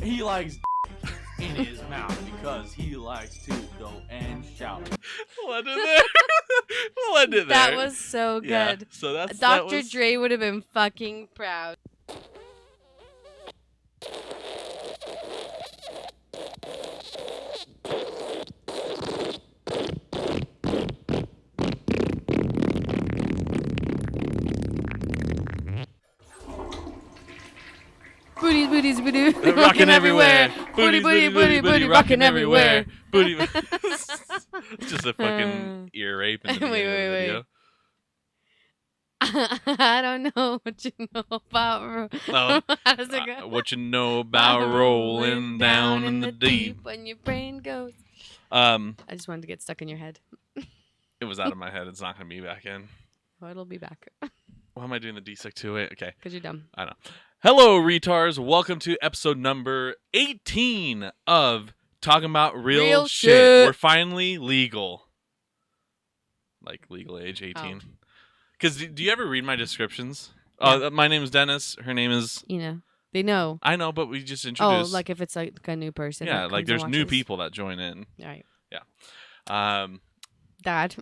He likes in his mouth because he likes to go and shout. We'll end it there. We'll end it there. That was so good. Yeah, so Dr. Dre would have been fucking proud. Booties, booties, booties. Rocking everywhere. Booty, booty, booty, booty, rocking everywhere. Booty. It's just a fucking ear rape in the beginning of the video. I don't know what you know about. Oh, How does it go? what you know about rolling down in the deep? When your brain goes. I I just wanted to get stuck in your head. It was out of my head. It's not gonna be back in. Oh, it'll be back. Why am I doing the D6 to it? Okay. Because you're dumb. I know. Hello, retards. Welcome to episode number 18 of Talking About Real Shit. We're finally legal. Like legal age 18. Because do you ever read my descriptions? Yeah. My name is Dennis. Her name is... You know. They know. I know, but we just introduced... Oh, like if it's like a new person. Yeah, like there's new people that join in. Right. Yeah. Dad.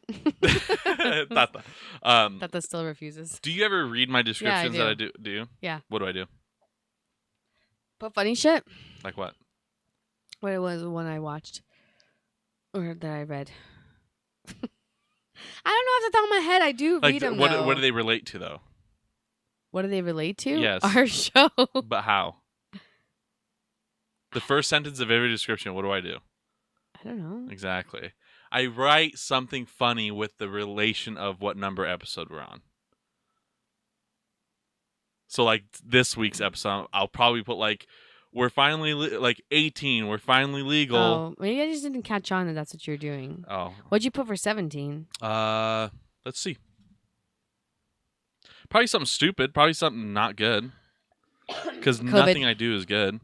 Tata. Tata still refuses. Do you ever read my descriptions Yeah, I that I do? Yeah. What do I do? But funny shit. Like what? What it was the one I watched. Or that I read. I don't know off the top of my head. I do read them, though. What do they relate to, though? What do they relate to? Yes. Our show. But how? The first sentence of every description, what do I do? I don't know. Exactly. I write something funny with the relation of what number episode we're on. So, like, this week's episode, I'll probably put, like, we're finally, 18, we're finally legal. Oh, maybe I just didn't catch on that that's what you're doing. Oh. What'd you put for 17? Let's see. Probably something stupid. Probably something not good. Because nothing I do is good.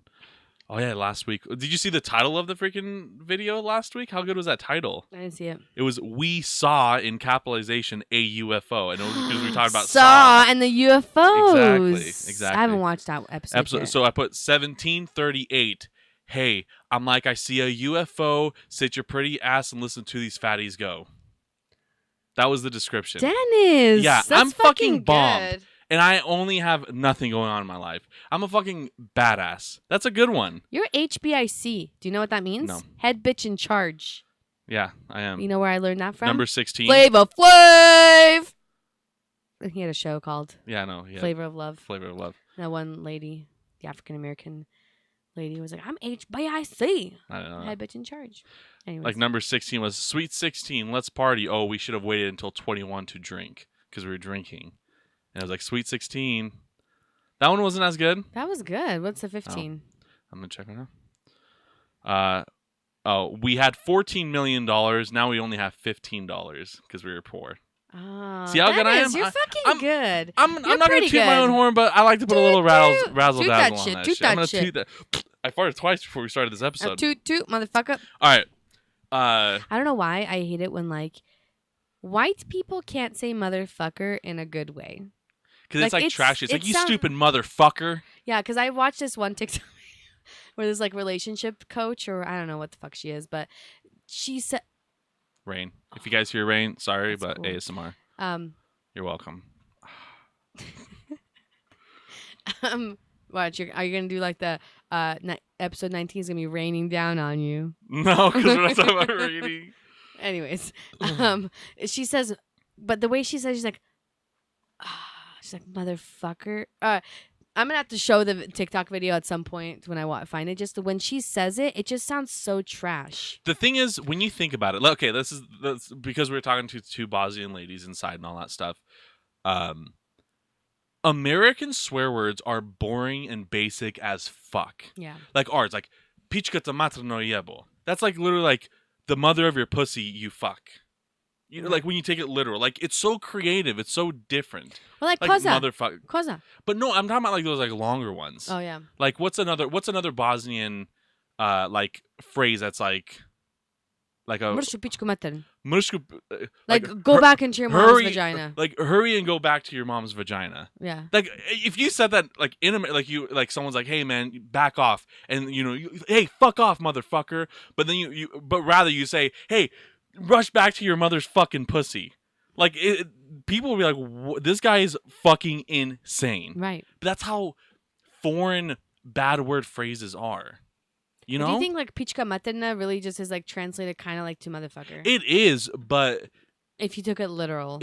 Oh, yeah, last week. Did you see the title of the freaking video last week? How good was that title? I didn't see it. It was "We Saw" in capitalization a UFO. And it was because we talked about Saw and the UFOs. Exactly. I haven't watched that episode yet. So I put 1738. Hey, I'm like, I see a UFO. Sit your pretty ass and listen to these fatties go. That was the description. Dennis. Yeah, that's I'm fucking bombed. good. And I only have nothing going on in my life. I'm a fucking badass. That's a good one. You're HBIC. Do you know what that means? No. Head bitch in charge. Yeah, I am. You know where I learned that from? Number 16. Flavor Flav. He had a show called Flavor of Love. Flavor of Love. That one lady, the African American lady, was like, I'm HBIC. I don't know. Head bitch in charge. Anyways. Like number 16 was Sweet 16. Let's party. Oh, we should have waited until 21 to drink because we were drinking. And it was like Sweet 16. That one wasn't as good. That was good. What's the 15? I'm going to check right now. We had $14 million. Now we only have $15 because we were poor. Oh, see how good I am? You're fucking good. I'm not going to toot my own horn, but I like to put a little razzle dazzle on that shit. I'm going to toot that. I farted twice before we started this episode. Toot, motherfucker. All right. I don't know why I hate it when, like, white people can't say motherfucker in a good way. Because it's like trashy. It's like, you stupid motherfucker. Yeah, because I watched this one TikTok where there's like relationship coach, or I don't know what the fuck she is, but she said... Rain. If you guys hear rain, sorry, That's but cool. ASMR. You're welcome. Watch, are you going to do like the episode 19 is going to be raining down on you? No, because we're not talking about raining. Anyways, she says, but the way she says, she's like, motherfucker. I'm going to have to show the TikTok video at some point when I find it. Just when she says it, it just sounds so trash. The thing is, when you think about it, okay, this is because we were talking to two Bosnian ladies inside and all that stuff. American swear words are boring and basic as fuck. Yeah. Like ours, like, pichka ta materno jebo. That's like literally like the mother of your pussy, you fuck. You know, like when you take it literal, like it's so creative, it's so different. Well, like koza. Motherfucker. Koza. But no, I'm talking about like those like longer ones. Oh yeah. Like what's another Bosnian like phrase that's like a Like go back into your mom's vagina. Like hurry and go back to your mom's vagina. Yeah. Like if you said that like like someone's like, hey man, back off, and hey, fuck off, motherfucker. But then but rather you say, hey, rush back to your mother's fucking pussy. Like people will be like, this guy is fucking insane. Right. But that's how foreign bad word phrases are. You know? Do you think like pichka materna really just is like translated kind of like to motherfucker? It is, but if you took it literal.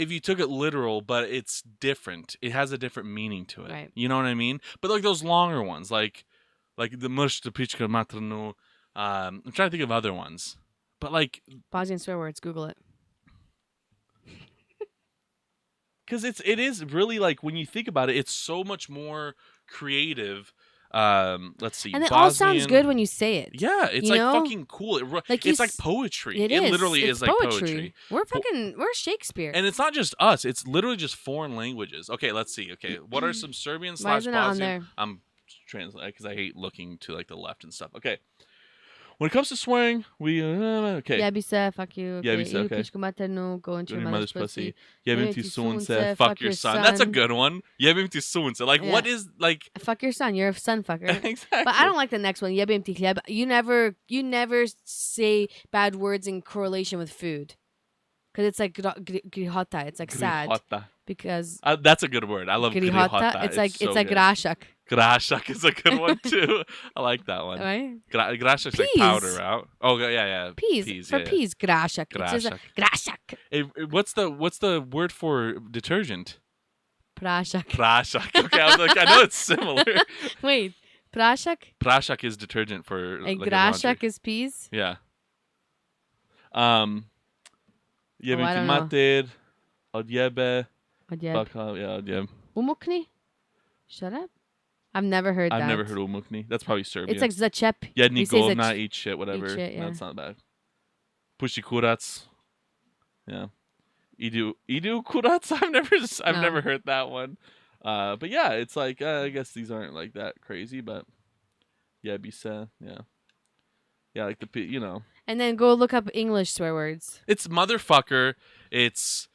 But it's different. It has a different meaning to it. Right. You know what I mean? But like those longer ones, like the mush the pichka maternu. I'm trying to think of other ones. But like Bosnian swear words, Google it. Because it is really like when you think about it, it's so much more creative. Let's see. And it Bosnian, all sounds good when you say it. Yeah, it's like fucking cool. It's like poetry. It literally is like poetry. We're Shakespeare. And it's not just us. It's literally just foreign languages. Okay, let's see. Okay, what are some Serbian / Bosnian? I'm translating because I hate looking to like the left and stuff. Okay. When it comes to swearing, we okay. Jebise, fuck you. Okay. Jebise, okay. Pičku maternu, go into your mother's pussy. Jebim ti sunce, fuck your son. That's a good one. Jebim ti sunce. Like what is like? Fuck your son. You're a son fucker. Exactly. But I don't like the next one. Jebim ti hljeb. You never say bad words in correlation with food, because it's like grihota. It's like sad. Because that's a good word. I love grihota. It's like grashak. Grashak is a good one too. I like that one. Right? Grashak's like powder out. Oh yeah. Peas. Peas. Grashak. Grashak. What's the word for detergent? Prashak. Prashak. Okay, I was like, I know it's similar. Wait, prashak? Prashak is detergent for. And like grashak is peas. Yeah. I don't know. Odjebe. Odjeb. Umukni? Shut up. I've never heard that. I've never heard umukni. That's probably Serbian. It's like začep. Jedni govna, eat shit, whatever. Eat shit, yeah. No, it's not bad. Pushi kurac. Yeah. Idu kurac. I've never heard that one. But yeah, it's like I guess these aren't like that crazy, but yeah, bisa, yeah. Yeah, like And then go look up English swear words. It's motherfucker. It's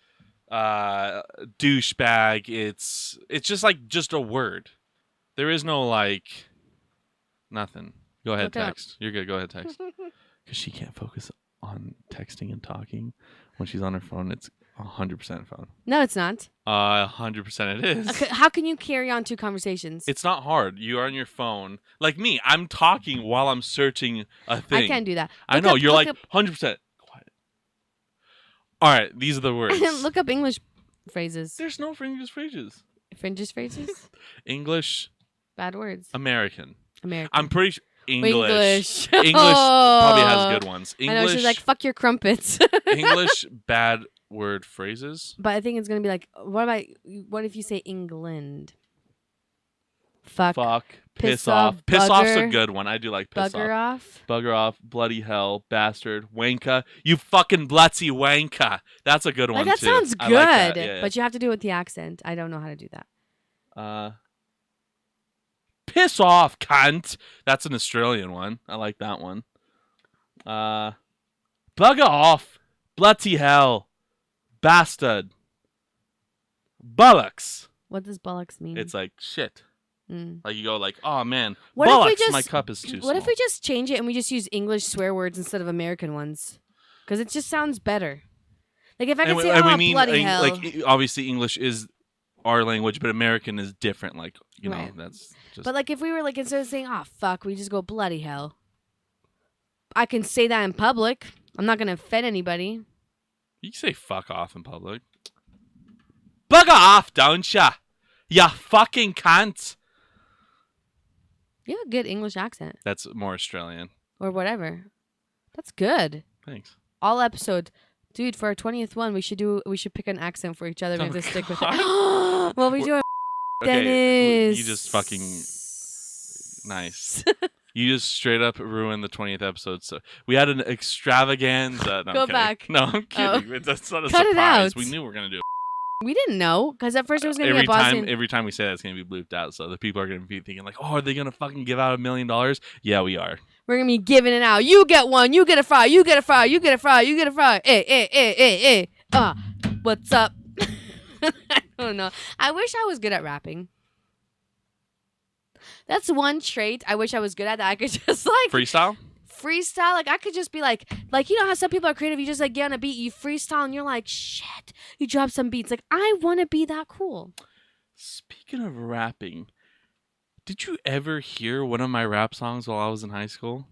douchebag. It's just a word. There is no like nothing. Go ahead, text. You're good. Go ahead, text. Because she can't focus on texting and talking when she's on her phone. It's 100% phone. No, it's not. 100% it is. Okay, how can you carry on two conversations? It's not hard. You are on your phone. Like me, I'm talking while I'm searching a thing. I can't do that. I know. You're like 100% quiet. All right, these are the words. Look up English phrases. There's no English phrases. Fringes phrases? English. Bad words. American. I'm pretty sure English. English probably has good ones. English. I know, she's like, fuck your crumpets. English bad word phrases. But I think it's going to be like, what if you say England? Fuck. Piss off. Piss off's a good one. I do like piss bugger off. Bugger off. Bloody hell. Bastard. Wanka. You fucking blutzy wanka. That's a good one that too. Sounds good. Like that. Yeah. But you have to do it with the accent. I don't know how to do that. Piss off, cunt. That's an Australian one. I like that one. Bugger off. Bloody hell. Bastard. Bollocks. What does bollocks mean? It's like shit. Like you go like, oh man, what bollocks, my cup is too small. What if we just change it and we just use English swear words instead of American ones? Because it just sounds better. Like if I could say, bloody hell. Like obviously English is our language, but American is different. Like, know, that's just... But like if we were like, instead of saying, oh fuck, we just go bloody hell. I can say that in public. I'm not going to offend anybody. You can say fuck off in public. Bugger off, don't ya? Ya fucking cunt. You have a good English accent. That's more Australian. Or whatever. That's good. Thanks. All episode. Dude, for our 20th one, we should pick an accent for each other. We have to stick with it. What we doing? Dennis. You just fucking nice. You just straight up ruined the 20th episode. So we had an extravaganza. No, Go back. No, I'm kidding. Oh. That's not a Cut surprise. It out. We knew we were gonna do it. We didn't know, because at first it was going to be a Boston. Every time we say that, it's going to be blooped out. So the people are going to be thinking like, oh, are they going to fucking give out $1 million? Yeah, we are. We're gonna be giving it out. You get one. You get a fry. You get a fry. You get a fry. You get a fry. Hey. What's up? I don't know. I wish I was good at rapping. That's one trait I wish I was good at, that I could just like freestyle. Like I could just be like you know how some people are creative, you just like get on a beat, you freestyle, and you're like, shit, you drop some beats. Like I want to be that cool. Speaking of rapping, did you ever hear one of my rap songs while I was in high school?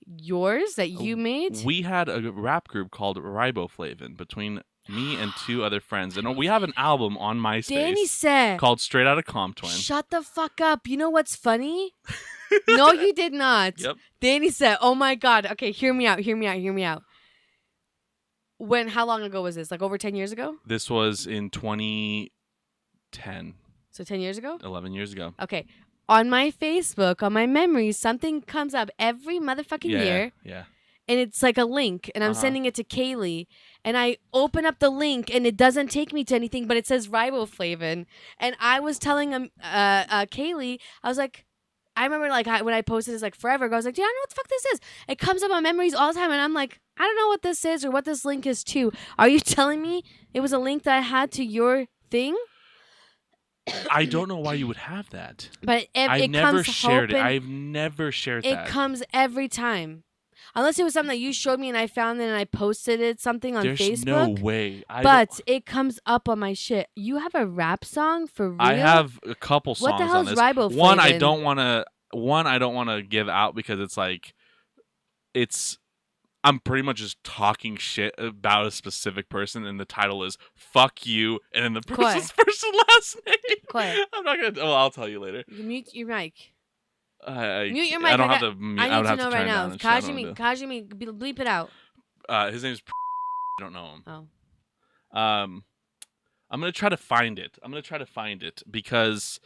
Yours that you made? We had a rap group called Riboflavin between me and two other friends, and we have an album on MySpace Danny said called Straight Outta Compton. Shut the fuck up. You know what's funny? No, you did not. Yep. Danny said, oh my God. Okay, hear me out. How long ago was this? Like over 10 years ago? This was in 2010. So 10 years ago? 11 years ago. Okay. On my Facebook, on my memories, something comes up every motherfucking year. Yeah. And it's like a link, and I'm sending it to Kaylee, and I open up the link, and it doesn't take me to anything, but it says Riboflavin, and I was telling Kaylee, I was like, I remember like when I posted this like forever ago, I was like, do you know what the fuck this is? It comes up on memories all the time, and I'm like, I don't know what this is or what this link is to. Are you telling me it was a link that I had to your thing? I don't know why you would have that. But I've never shared it. I've never shared that. It comes every time. Unless it was something that you showed me and I found it and I posted it something on Facebook. There's no way. But it comes up on my shit. You have a rap song for real? I have a couple songs what the hell's on this. Riboflavin? One I don't want to give out because it's like I'm pretty much just talking shit about a specific person, and the title is "Fuck You," and then the person's first and last name. Quiet. I'm not gonna. Oh, I'll tell you later. You mute your mic. Mute your mic. I don't have to. I need to know right now. Kajimi, bleep it out. His name's. I don't know him. Oh. I'm gonna try to find it. Because.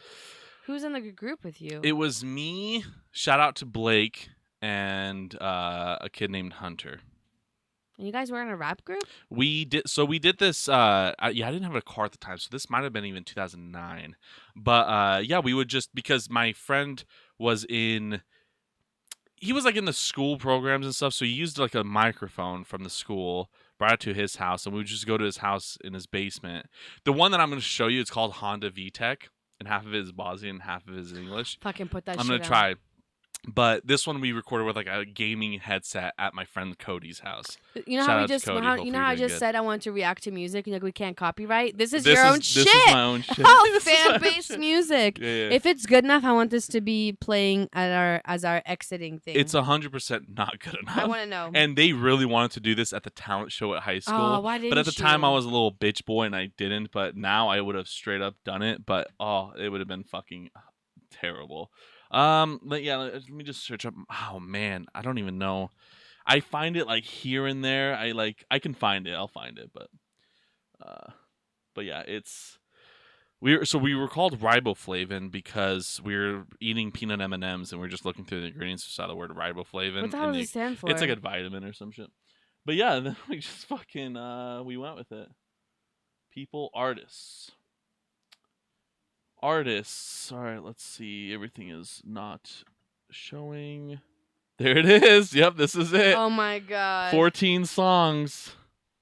Who's in the group with you? It was me. Shout out to Blake and a kid named Hunter. And you guys were in a rap group? We did. So we did this. I didn't have a car at the time, so this might have been even 2009. But we would just, because my friend was in. He was like in the school programs and stuff, so he used like a microphone from the school, brought it to his house, and we would just go to his house in his basement. The one that I'm going to show you, it's called Honda VTEC, and half of it is Bosnian and half of it is English. Fucking put that shit I'm going to try. But this one we recorded with like a gaming headset at my friend Cody's house. You know Shout how we out to just Cody. you know how I just said I want to react to music and like we can't copyright? This is This your is- own this shit. is my own shit. Oh, This is my own fan-based shit. music. Yeah, yeah. If it's good enough, I want this to be playing at as our exiting thing. It's 100% not good enough. I want to know. And they really wanted to do this at the talent show at high school. Oh, why didn't But at the time, you? I was a little bitch boy and I didn't. But now I would have straight up done it. But it would have been fucking terrible. But yeah, let me just search up. Oh man, I don't even know. I find it like here and there. I can find it. I'll find it. But yeah, we were called Riboflavin because we were eating peanut M&Ms and we are just looking through the ingredients and saw the word Riboflavin. What the hell does it stand for? It's like a vitamin or some shit. But yeah, then we just fucking we went with it. People, artists. All right, let's see. Everything is not showing. There it is. Yep, this is it. Oh my god. 14 songs.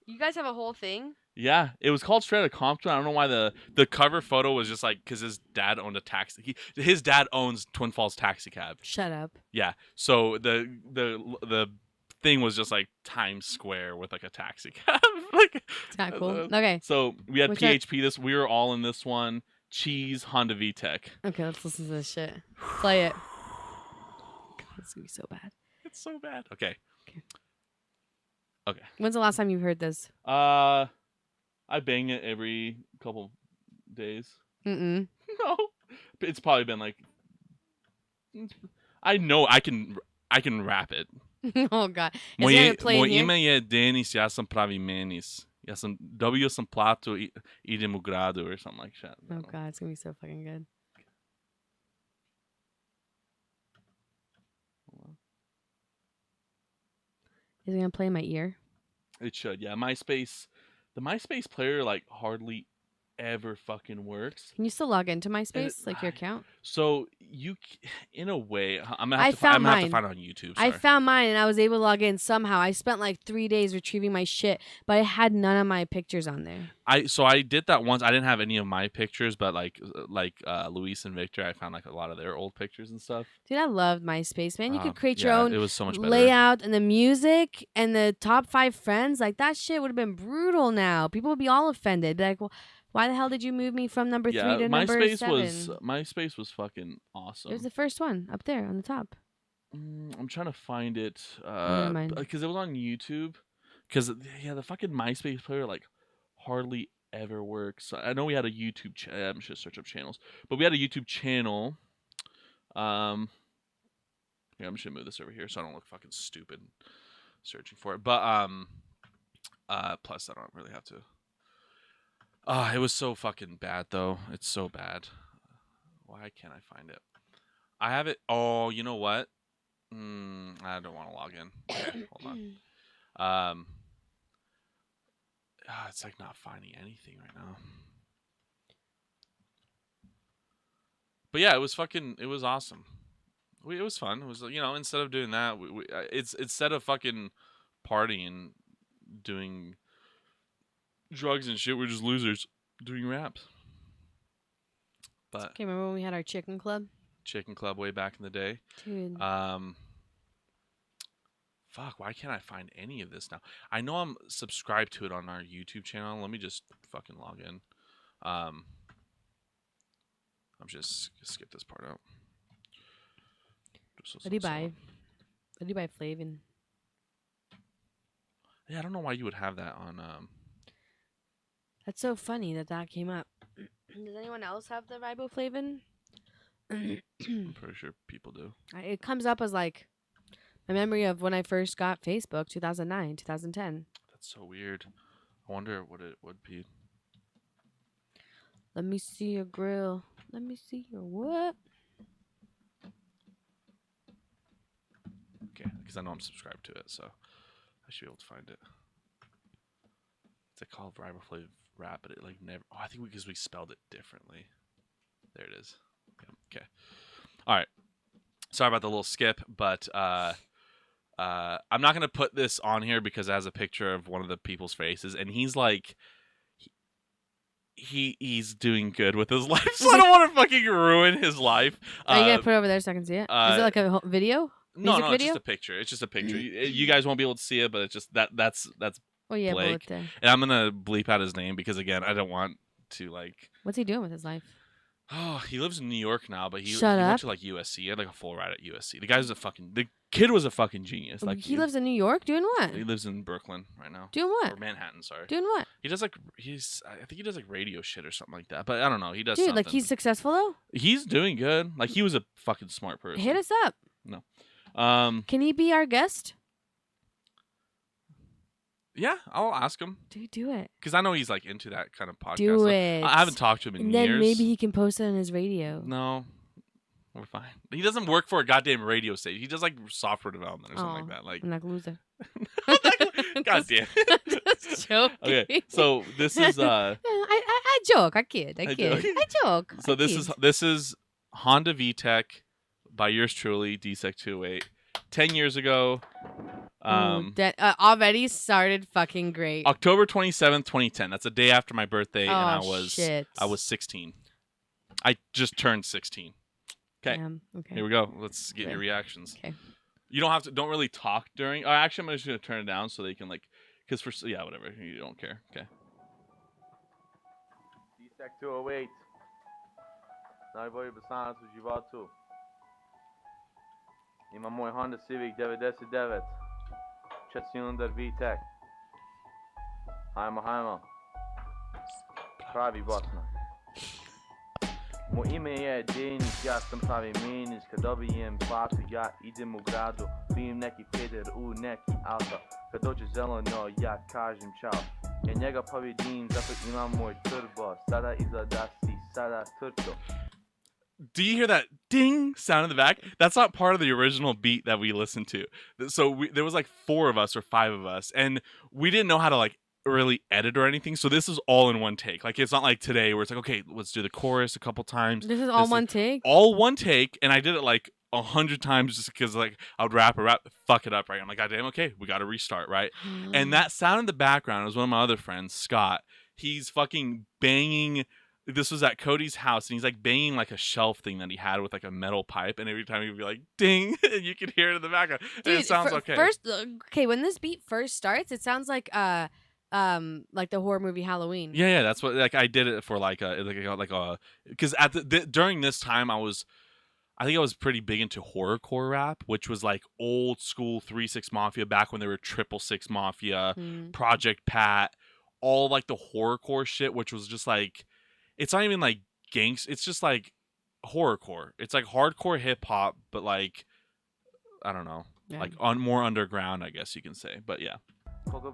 You guys have a whole thing? Yeah, it was called Straight Outta Compton. I don't know why the cover photo was just like because his dad owned a taxi. His dad owns Twin Falls Taxi Cab. Shut up. Yeah, so the thing was just like Times Square with like a taxi cab. Like, it's kind of cool. Okay. So we had Which PHP. We were all in this one. Cheese, Honda VTEC. Okay, let's listen to this shit. Play it. God, it's gonna be so bad. It's so bad. Okay. When's the last time you heard this? I bang it every couple days. Mm-mm. No, it's probably been like. I know I can rap it. Oh god. Is it gonna play in Moje here? ime je Denis, ja sam pravi menis. Dobio sam platu, idem u gradu or something like that. Oh god, it's gonna be so fucking good. Is it gonna play in my ear? It should, yeah. MySpace, the MySpace player like hardly ever fucking works. Can you still log into MySpace, like your I- account? So in a way, I'm I gonna found have to mine. find it on YouTube. I Sorry. found mine and I was able to log in somehow. I spent like 3 days retrieving my shit, but I had none of my pictures on there. I did that once. I didn't have any of my pictures, but like Luis and Victor, I found like a lot of their old pictures and stuff. Dude, I loved MySpace, man. You could create your Yeah, own it was so much better. layout and the music and the top 5 friends. Like that shit would have been brutal now. People would be all offended. Be like, well, why the hell did you move me from number 3 to number 7? MySpace was fucking awesome. It was the first one up there on the top. I'm trying to find it Never mind. because it was on YouTube. Because the fucking MySpace player like hardly ever works. I know we had a YouTube channel. I'm just search up channels, but we had a YouTube channel. Yeah, I'm just gonna move this over here so I don't look fucking stupid searching for it. But plus I don't really have to. It was so fucking bad though. It's so bad. Why can't I find it? I have it. Oh, you know what? I don't want to log in. Okay, hold on. It's like not finding anything right now. But yeah, it was awesome. It was fun. It was, instead of doing that, it's instead of fucking partying, doing drugs and shit, we're just losers doing raps. But Okay, remember when we had our chicken club? Chicken Club way back in the day. Dude. Fuck, why can't I find any of this now? I know I'm subscribed to it on our YouTube channel. Let me just fucking log in. I'm just skip this part out. What do you buy? What do you buy, Flavin? Yeah, I don't know why you would have that on. That's so funny that came up. Does anyone else have the riboflavin? I'm pretty sure people do. It comes up as like a memory of when I first got Facebook, 2009, 2010. That's so weird. I wonder what it would be. Let me see your grill. Let me see your what? Okay, because I know I'm subscribed to it, so I should be able to find it. It's like called riboflav rap, but it like never. Oh, I think because we spelled it differently. There it is. Okay. All right. Sorry about the little skip, but I'm not gonna put this on here because it has a picture of one of the people's faces, and he's like, he's doing good with his life, so I don't want to fucking ruin his life. Are you gonna put it over there so I can see it? Is it like a video? No, Music it's video? just a picture. It's just a picture. You guys won't be able to see it, but it's just that's Oh yeah, Blake. bullet there. And I'm gonna bleep out his name because again, I don't want to like. What's he doing with his life? Oh, he lives in New York now, but he Shut up. went to like USC. He had like a full ride at USC. The kid was a fucking genius. Like He lives in New York doing what? He lives in Brooklyn right now. Doing Or what? Manhattan, sorry. Doing what? He does I think he does like radio shit or something like that. But I don't know. He does Dude, something. like he's successful though? He's doing good. Like he was a fucking smart person. Hit us up. Um Can he be our guest? Yeah, I'll ask him. Dude, do it. Because I know he's like into that kind of podcast. Do it. I haven't talked to him in And years. then maybe he can post it on his radio. No, we're fine. He doesn't work for a goddamn radio station. He does like software development or something like that. Like, I'm like a loser. God damn. Just joking. Okay, so this is I joke. I kid. I joke. joke. So this is Honda VTEC by yours truly, DSEC208. 10 years ago. That already started fucking great. October 27th, 2010. That's a day after my birthday, and I shit. was 16. I just turned 16. Okay. Damn. Okay. Here we go. Let's get your reactions. Okay. You don't really talk during. Actually, I'm just gonna turn it down so they can like, because whatever. You don't care. Okay. DSEC208. Najbolji bosanac u životu. Ima moj Honda Civic 99. 4-cylinder VTEC. Hajmo. Pravi Bosna. Moje ime je Denis, ja sam pravi meniš. Kad dobijem platu, ja idem u gradu. Pijem neki peder u neki auto. Kad dođe zeleno, ja kažem čao. Ja njega pobjedim, zato imam moj turbo. Sada izgleda si sada turto. Do you hear that ding sound in the back? That's not part of the original beat that we listened to. So there was like 4 of us or 5 of us, and we didn't know how to like really edit or anything. So this is all in one take. Like it's not like today where it's like, okay, let's do the chorus a couple times. This is all one take? All one take, and I did it like 100 times just because like I would rap, fuck it up, right? I'm like, goddamn, okay, we got to restart, right? And that sound in the background was one of my other friends, Scott. He's fucking banging. This was at Cody's house, and he's like banging like a shelf thing that he had with like a metal pipe, and every time he'd be like, ding, and you could hear it in the background. Dude, and it sounds okay. Okay, when this beat first starts, it sounds like the horror movie Halloween. Yeah, that's what like I did it for like a because at during this time I think I was pretty big into horrorcore rap, which was like old school 3-6 Mafia back when they were 666 Mafia, Project Pat, all like the horrorcore shit, which was just like, it's not even like it's just like horrorcore. It's like hardcore hip hop, but like, I don't know, like more underground, I guess you can say. But yeah. Not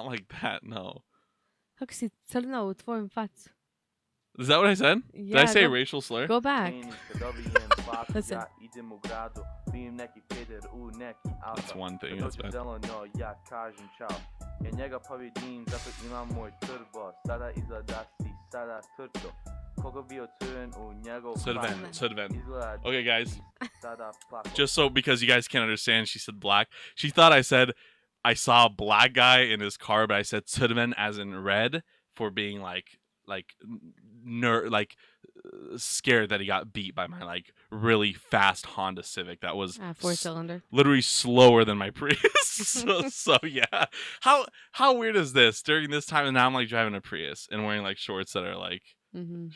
like that, no. Kako si crna u tvojom facu? Is that what I said? Yeah, did I say a racial slur? Go back. Listen. That's one thing. That's bad. Sudven. Okay, guys. Just so, because you guys can't understand, she said black. She thought I said I saw a black guy in his car, but I said Sudven as in red for being scared that he got beat by my like really fast Honda Civic that was 4-cylinder, literally slower than my Prius. so yeah, how weird is this during this time? And now I'm like driving a Prius and wearing like shorts that are like, you know.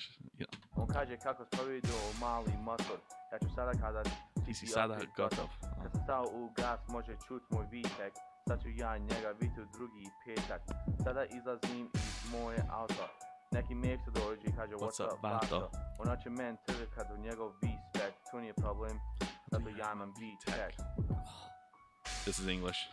Ti si sada gotov. What's up, bato? This is English.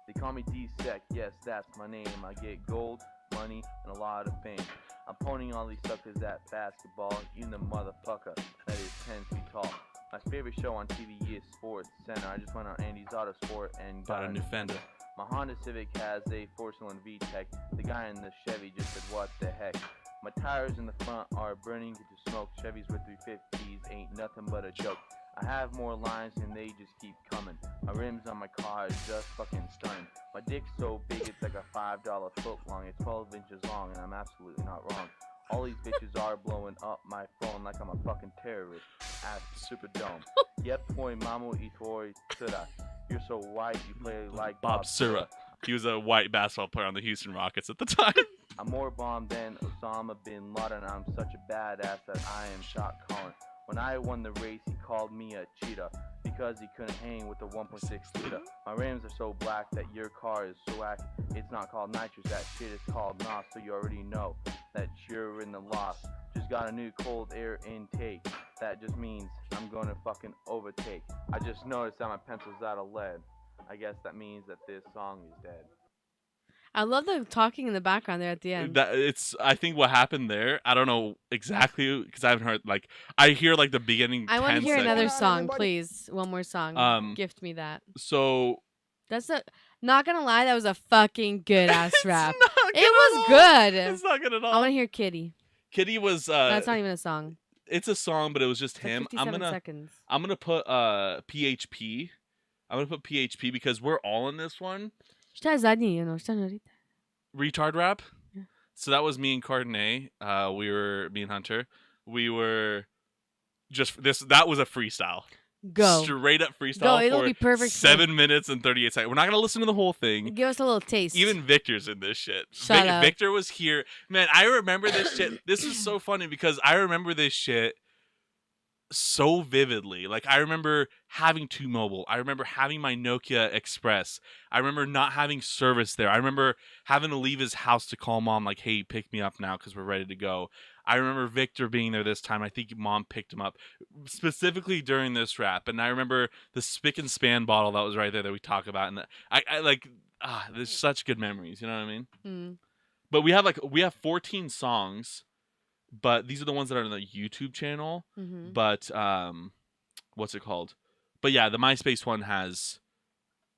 They call me D-Sec, yes, that's my name. I get gold, money, and a lot of fame. I'm pointing all these suckers at basketball, even the motherfucker that is 10 feet tall. My favorite show on TV is Sports Center. I just went on Andy's Auto Sport and got a new fender. My Honda Civic has a 4-cylinder VTEC. The guy in the Chevy just said, what the heck? My tires in the front are burning, get to smoke. Chevys with 350s ain't nothing but a joke. I have more lines and they just keep coming. My rims on my car is just fucking stunning. My dick's so big it's like a $5 foot long. It's 12 inches long and I'm absolutely not wrong. All these bitches are blowing up my phone like I'm a fucking terrorist at the Superdome. Yep, point mamu itori sura. You're so white, you play like Bob Sura. He was a white basketball player on the Houston Rockets at the time. I'm more bomb than Osama bin Laden. I'm such a badass that I am shot calling. When I won the race, he called me a cheetah because he couldn't hang with the 1.6 liter. My rims are so black that your car is swag. It's not called nitrous, that shit is called NOS, so you already know that you're in the loss. Just got a new cold air intake. That just means I'm gonna fucking overtake. I just noticed that my pencil's out of lead. I guess that means that this song is dead. I love the talking in the background there at the end. I think what happened there, I don't know exactly because I haven't heard, like, I hear like the beginning. I want to hear another song, please. One more song. Gift me that. So that's not gonna lie, that was a fucking good ass rap. It was good. It's not good at all. I want to hear Kitty. Kitty was that's not even a song. It's a song, but it was just him. 57 seconds. I'm gonna put PHP. I'm gonna put PHP because we're all in this one. Retard rap. Yeah. So that was me and Cardinay. Me and Hunter. We were just this. That was a freestyle. Go. Straight up freestyle. Go. It'll be perfect. 7 minutes and 38 seconds. We're not gonna listen to the whole thing. Give us a little taste. Even Victor's in this shit. Shut up. Victor was here. Man, I remember this shit. This is so funny because I remember this shit so vividly. Like, I remember having T-Mobile. I remember having my Nokia Express. I remember not having service there. I remember having to leave his house to call mom, like, hey, pick me up now because we're ready to go. I remember Victor being there this time. I think mom picked him up specifically during this rap. And I remember the spick and span bottle that was right there that we talk about. And there's such good memories. You know what I mean? Mm. But we have 14 songs. But these are the ones that are on the YouTube channel. Mm-hmm. But what's it called? But yeah, the MySpace one has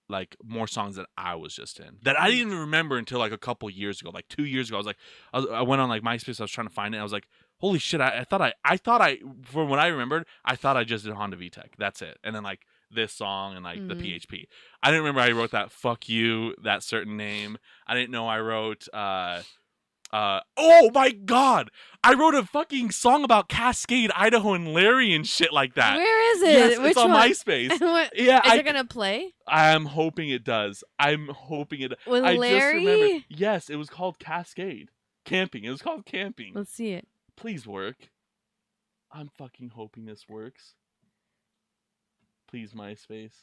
like more songs that I was just in that I didn't even remember until like a couple years ago, like 2 years ago. I went on like MySpace. I was trying to find it. And I was like, holy shit! I thought from what I remembered, I thought I just did Honda VTech. That's it. And then like this song and like the PHP. I didn't remember I wrote that "fuck you" that certain name. I didn't know I wrote. Oh my god! I wrote a fucking song about Cascade, Idaho, and Larry and shit like that. Where is it? Yes, Which it's on one? MySpace. Yeah, is it gonna play? I'm hoping it does. I'm hoping it. With I Larry? just remember. Yes, it was called Cascade. Camping. It was called Camping. Let's see it. Please work. I'm fucking hoping this works. Please, MySpace.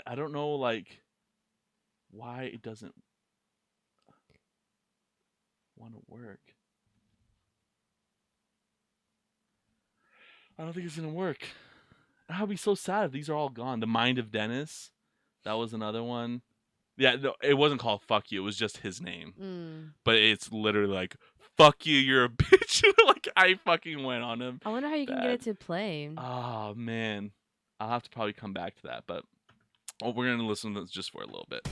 I don't know like why it doesn't want to work. I don't think it's gonna work. That would be so sad if these are all gone. The Mind of Dennis, that was another one. Yeah, no, it wasn't called "fuck you." It was just his name, but it's literally like "fuck you, you're a bitch." Like I fucking went on him. I wonder how you can get it to play. Oh man, I'll have to probably come back to that. But we're gonna listen to this just for a little bit.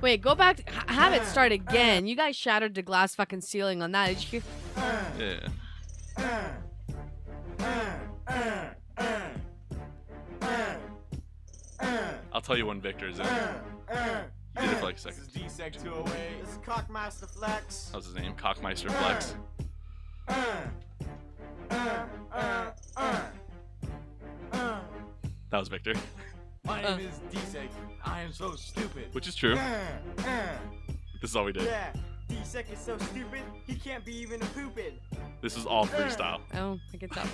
Wait, go back. Have it start again. You guys shattered the glass fucking ceiling on that. Did you hear? Yeah. I'll tell you when Victor's in. He did it for like a second. This is D-Sec 208. This is Cockmaster Flex. How's his name? Cockmeister Flex. That was Victor. My name is D-Sec. I am so stupid. Which is true. This is all we did. Yeah, D-Sec is so stupid, he can't be even a poopin'. This is all freestyle. Oh, I can tell.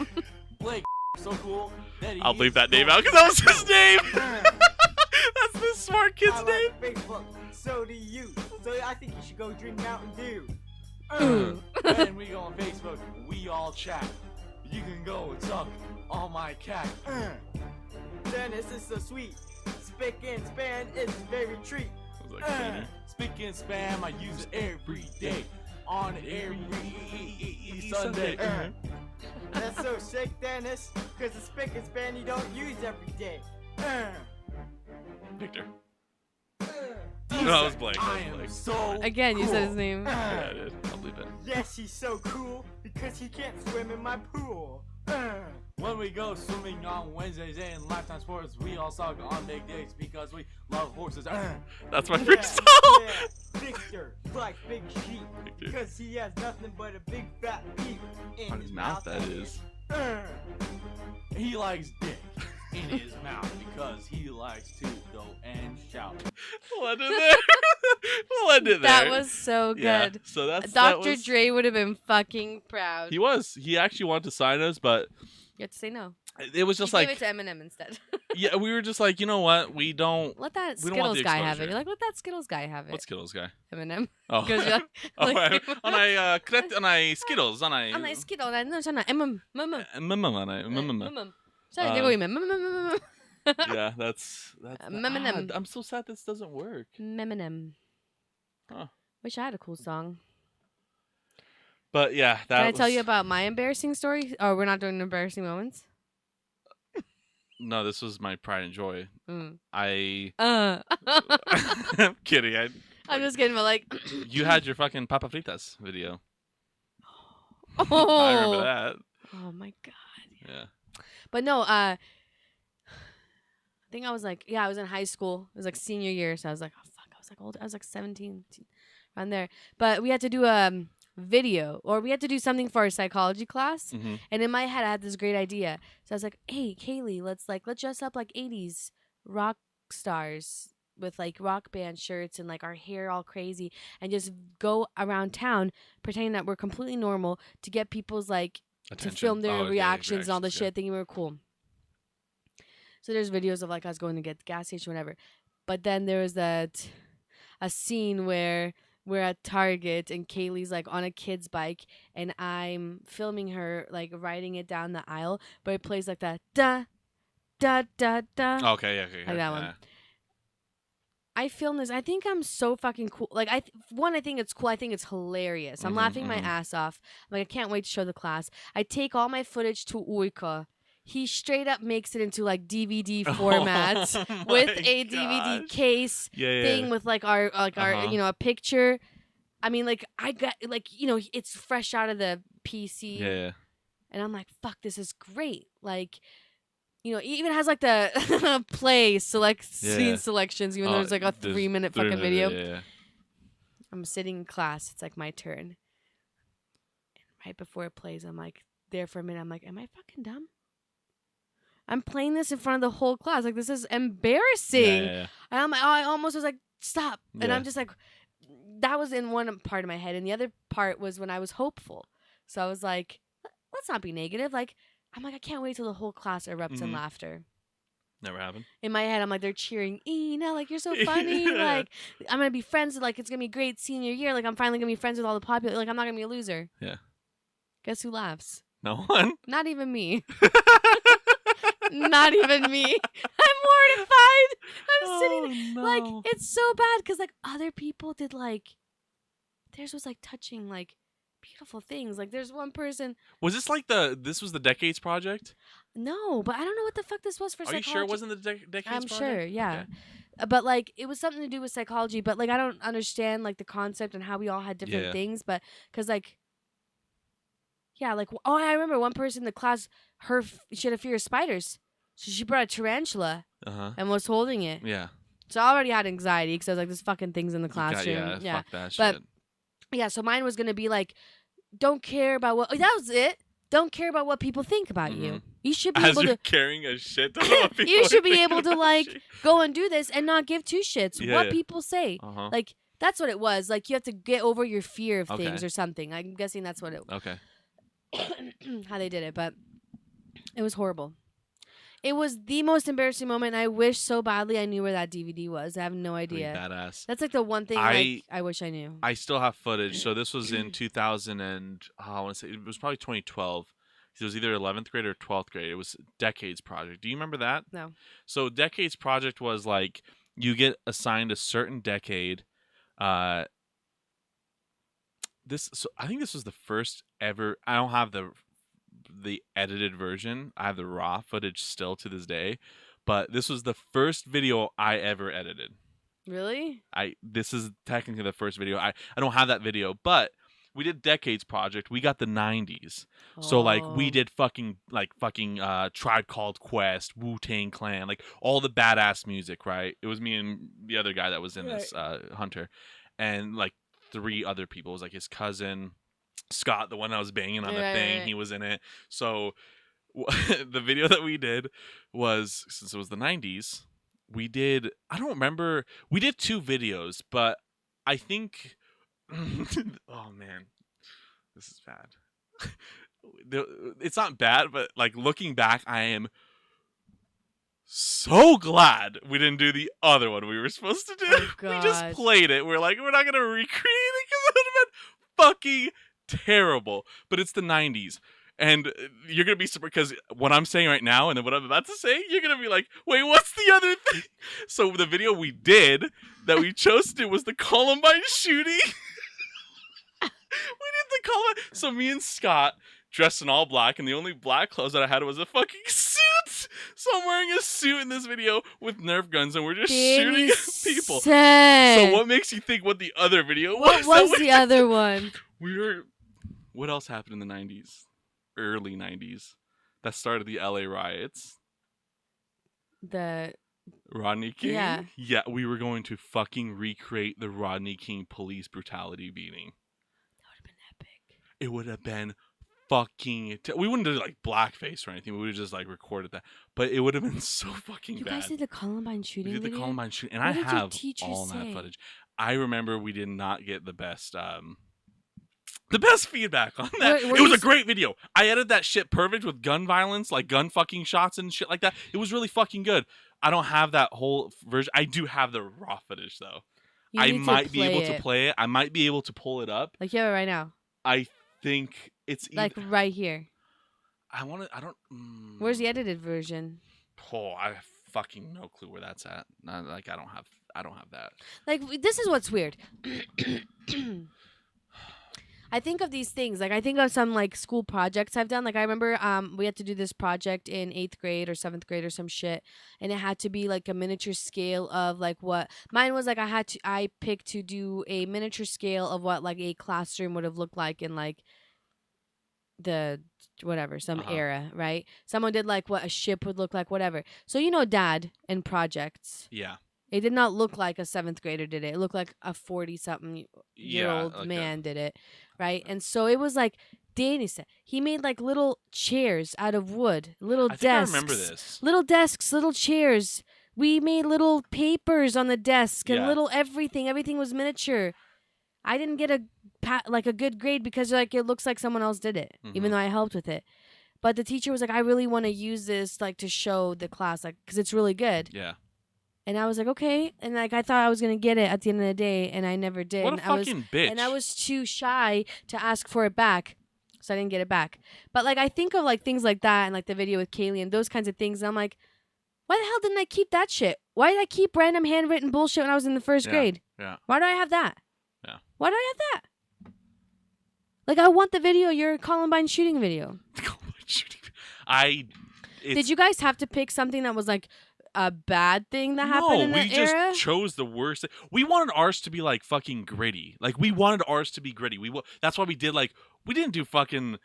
Blake, so cool. That he I'll is leave that name so out because that was his name. That's the smart kid's I name. like Facebook, so do you. So I think you should go drink Mountain Dew. When we go on Facebook, we all chat. You can go and suck on my cat. Dennis is so sweet. Spick and span is his favorite treat. Was that cleaner? Spick and spam, I use it every day. On every Sunday. That's so sick, Dennis. Cause the spick and span you don't use every day. Victor. No, that was Blake. I That am was Blake. so Again, you said his cool. name. Yeah, I did. I'll leave it. Yes, he's so cool because he can't swim in my pool. When we go swimming on Wednesdays and Lifetime Sports, we all suck on big dicks because we love horses. That's my Yeah, freestyle. yeah. Victor likes big sheep because he has nothing but a big fat peep in On his mouth, that is. He likes dick in his mouth because he likes to go and shout. We'll end it there. We'll end it there. That was so good. Yeah, so that Dr. was, Dre would have been fucking proud. He was. He actually wanted to sign us, but You have to say no. it was just You like, gave it to Eminem instead. yeah, we were just like, you know what? We don't. Let that We don't want Skittles the guy have it. exposure. You're like, let that Skittles guy have it. What Skittles guy? Eminem. Oh, Because you're oh, like, on a Skittles, on a. I'm like Skittles. No, sana. Eminem. Sorry, they go Eminem. Yeah, that's. Eminem. I'm so sad this doesn't work. Eminem. Huh. Wish I had a cool song. But yeah, that. Can I tell you about my embarrassing story? Or we're not doing embarrassing moments? No, this was my pride and joy. Mm. I'm I'm kidding. just kidding, but like. You had your fucking Papa Fritas video. Oh. I remember that. Oh my god. Yeah. But no, I think I was like, I was in high school. It was like senior year, so I was like, oh fuck, I was like older. I was like 17, around there. But we had to do a video, or we had to do something for our psychology class. Mm-hmm. And in my head, I had this great idea. So I was like, hey, Kaylee, let's dress up like 80s rock stars with like rock band shirts and like our hair all crazy, and just go around town pretending that we're completely normal to get people's like Attention. to film their okay, reactions and all the reactions, shit, thinking we were cool. So there's videos of like us going to get the gas station, whatever. But then there was a scene where we're at Target and Kaylee's like on a kid's bike and I'm filming her like riding it down the aisle, but it plays like that da da da da. Yeah. Okay, yeah, okay. Like that one. Yeah. I filmed this. I think I'm so fucking cool. Like I think it's cool. I think it's hilarious. I'm Mhm, laughing my mhm. ass off. I'm like, I can't wait to show the class. I take all my footage to Uika. he straight up makes it into like DVD format with a DVD case thing with like our a picture. I mean, like I got it's fresh out of the PC. Yeah. And I'm like, fuck, this is great. Like, it even has like the play scene selections, even though it's like a 3-minute fucking video. Yeah. I'm sitting in class. It's like my turn. And right before it plays, I'm like there for a minute. I'm like, am I fucking dumb? I'm playing this in front of the whole class. Like, this is embarrassing. Yeah. And I almost was like, stop. And I'm just like, that was in one part of my head. And the other part was when I was hopeful. So I was like, let's not be negative. Like, I'm like, I can't wait till the whole class erupts in laughter. Never happened. In my head, I'm like, they're cheering, Ina, like, you're so funny. Like, I'm going to be friends. Like, it's going to be great senior year. Like, I'm finally going to be friends with all the popular. Like, I'm not going to be a loser. Yeah. Guess who laughs? No one? Not even me. Not even me. I'm mortified. I'm sitting like, it's so bad because, like, other people did, like, theirs was, like, touching, like, beautiful things. Like, there's one person. Was this like this was the Decades Project? No, but I don't know what the fuck this was for psychology. Are you sure it wasn't the Decades Project? I'm sure, yeah. Okay. But, like, it was something to do with psychology, but, like, I don't understand, like, the concept and how we all had different things, but, because, like, yeah, like, I remember one person in the class, she had a fear of spiders, so she brought a tarantula and was holding it. Yeah. So I already had anxiety because I was like, this fucking thing's in the classroom. Fuck that but, shit. Yeah, so mine was going to be like, don't care about what... that was it. Don't care about what people think about you. You should be able to... carrying a shit ton of what people you should be think able to, like, go and do this and not give two shits what people say. Like, that's what it was. Like, you have to get over your fear of things or something. I'm guessing that's what it... Okay. how they did it, but it was horrible. It was the most embarrassing moment. And I wish so badly I knew where that DVD was. I have no idea. Badass. That's like the one thing I wish I knew. I still have footage. So this was in 2000 and I want to say it was probably 2012. It was either 11th grade or 12th grade. It was Decades Project. Do you remember that? No. So Decades Project was like you get assigned a certain decade. I think this was the first ever. I don't have the edited version. I have the raw footage still to this day, but this was the first video I ever edited. Really? This is technically the first video. I don't have that video, but we did Decades Project. We got the 90s. So like we did fucking Tribe Called Quest, Wu-Tang Clan, like all the badass music, right? It was me and the other guy that was in this, Hunter, and like 3 other people. It was like his cousin Scott, the one that was banging on the thing, he was in it. So the video that we did was, since it was the 90s, we did 2 videos, but I think oh man, this is bad. It's not bad, but like looking back, I am so glad we didn't do the other one we were supposed to do. Oh, we just played it. We're like, we're not gonna recreate it because it would have been fucking terrible. But it's the 90s, and you're gonna be surprised because what I'm saying right now and then what I'm about to say, you're gonna be like, wait, what's the other thing? So the video we did that we chose to do was the Columbine shooting. We did the Columbine. So me and Scott dressed in all black, and the only black clothes that I had was a fucking suit. So I'm wearing a suit in this video with Nerf guns, and we're just shooting at people. So what makes you think what the other video was? What was the other one? What else happened in the 90s? Early 90s. That started the LA riots. The Rodney King? Yeah. Yeah, we were going to fucking recreate the Rodney King police brutality beating. That would have been epic. It would have been fucking... we wouldn't do like blackface or anything. We would have just like recorded that. But it would have been so fucking bad. You guys did the Columbine shooting We did the video? Columbine shooting. And What I did your have teacher all that say? footage. I remember we did not get the best... the best feedback on that. Were it was you a great video. I edited that shit perfect with gun violence, like gun fucking shots and shit like that. It was really fucking good. I don't have that whole version. I do have the raw footage though. You I need to might be able play to it. play it. I might be able to pull it up. Like you have it right now. I think it's Like right here. I want to. I don't. Where's the edited version? Oh, I have fucking no clue where that's at. Like I don't have that. Like this is what's weird. I think of these things. Like I think of some like school projects I've done. Like I remember we had to do this project in 8th grade or 7th grade or some shit, and it had to be like a miniature scale of like what mine was. Like I picked to do a miniature scale of what like a classroom would have looked like in like the whatever some era, right? Someone did like what a ship would look like, whatever. So Dad and projects. Yeah. It did not look like a 7th grader did it. It looked like a 40-something-year-old like man did it, right? And so it was like Danny said. He made like little chairs out of wood, little I think desks. I remember this. Little desks, little chairs. We made little papers on the desk and little everything. Everything was miniature. I didn't get a good grade because like it looks like someone else did it, even though I helped with it. But the teacher was like, I really want to use this like to show the class, like, because it's really good. Yeah. And I was like, okay. And like I thought I was gonna get it at the end of the day, and I never did. What a fucking bitch. And I was too shy to ask for it back, so I didn't get it back. But like I think of like things like that, and like the video with Kaylee and those kinds of things. And I'm like, why the hell didn't I keep that shit? Why did I keep random handwritten bullshit when I was in the first grade? Yeah. Why do I have that? Yeah. Why do I have that? Like I want the video, your Columbine shooting video. Did you guys have to pick something that was like a bad thing that happened in that era? We just chose the worst. We wanted ours to be like fucking gritty. Like we wanted ours to be gritty. That's why we did like we didn't do fucking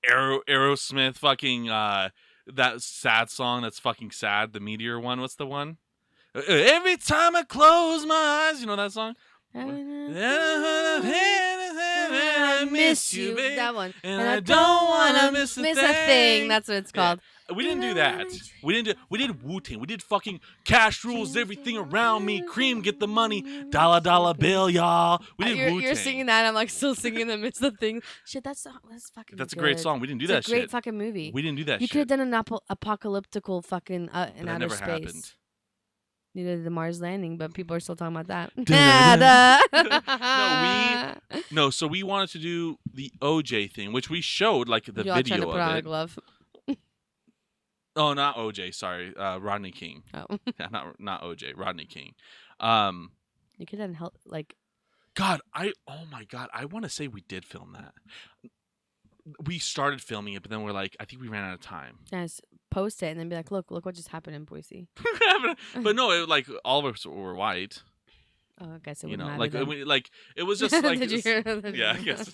Aerosmith fucking that sad song that's fucking sad. The Meteor one. What's the one? Every time I close my eyes, you know that song. I miss you, babe. That one. And I don't want to miss a thing. That's what it's called. We didn't do that. We did Wu-Tang. We did fucking Cash Rules Everything Around Me. Cream, get the money. Dollar dollar bill, y'all. We did Wu-Tang. You're singing that. I'm like still singing the Miss the Thing. Shit, that's fucking. That's good. a great song. We didn't do that It's a great shit. fucking movie. We didn't do that You shit. could have done an apocalyptical fucking in But outer that never space. happened. Neither did the Mars landing, but people are still talking about that. No, so we wanted to do the OJ thing, which we showed like the Y'all video trying to put on of a it. glove. Oh, not OJ. Sorry, Rodney King. Oh. Yeah, not OJ. Rodney King. You could then help like. God, oh my God, I want to say we did film that. We started filming it, but then we're like, I think we ran out of time. Just post it and then be like, look what just happened in Boise. But no, all of us were white. Oh, I guess it You wouldn't know, matter. like it was just like. Did you hear that? Yeah, I guess.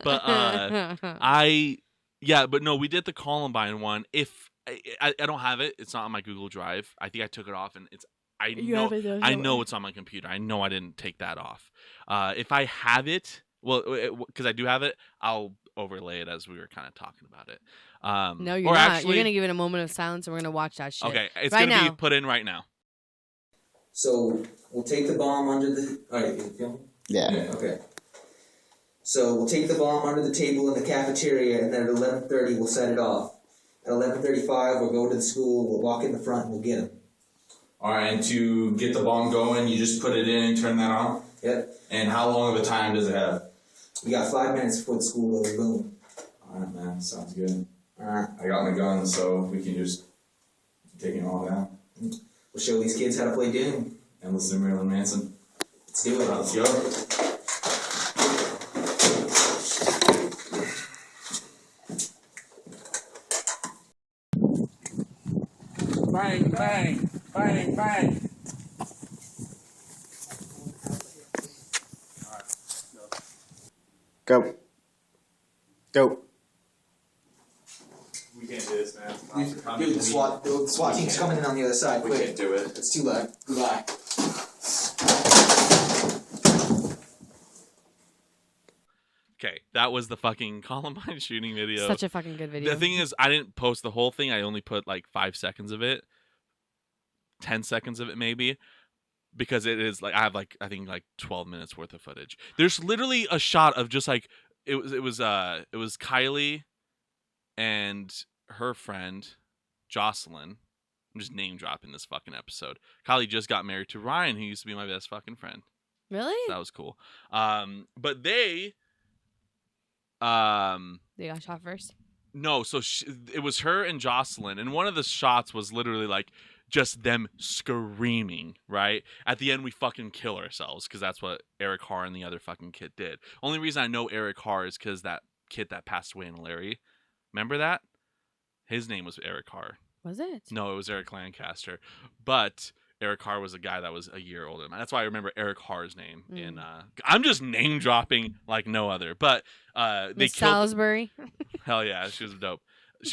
But but no, we did the Columbine one. If I don't have it, it's not on my Google Drive. I think I took it off, and I know it's on my computer. I know I didn't take that off. If I have it, because I do have it, I'll overlay it as we were kind of talking about it. No, you're not. Actually, you're gonna give it a moment of silence, and we're gonna watch that shit. Okay, it's right gonna now. be put in right now. So we'll take the bomb under the. All right, you filming? Yeah. Okay. So we'll take the bomb under the table in the cafeteria, and then at 11:30 we'll set it off. At 11:35 we'll go to the school. We'll walk in the front and we'll get him. All right, and to get the bomb going, you just put it in and turn that on? Yep. And how long of a time does it have? We got 5 minutes before the school goes boom. All right, man, sounds good. All right. I got my gun, so we can just take it all down. We'll show these kids how to play Doom. And listen to Marilyn Manson. Let's do it. Let's go. Bang, bang, bang, bang. Go. Go. We can't do this, man. Dude, the SWAT team's coming in on the other side. We Quick. can't do it. It's too loud. Goodbye. Okay, that was the fucking Columbine shooting video. Such a fucking good video. The thing is, I didn't post the whole thing. I only put like 5 seconds of it, 10 seconds of it maybe, because it is like I have like I think like 12 minutes worth of footage. There's literally a shot of just like it was Kylie and her friend Jocelyn. I'm just name dropping this fucking episode. Kylie just got married to Ryan, who used to be my best fucking friend. Really? That was cool. But they They got shot first. No, so it was her and Jocelyn, and one of the shots was literally like just them screaming, right? At the end, we fucking kill ourselves because that's what Eric Harr and the other fucking kid did. Only reason I know Eric Harr is because that kid that passed away in Larry. Remember that? His name was Eric Harr. Was it? No, it was Eric Lancaster. But Eric Harr was a guy that was a year older than mine. That's why I remember Eric Harr's name. In I'm just name dropping like no other. But they Miss killed. Salisbury. Hell yeah, she was dope.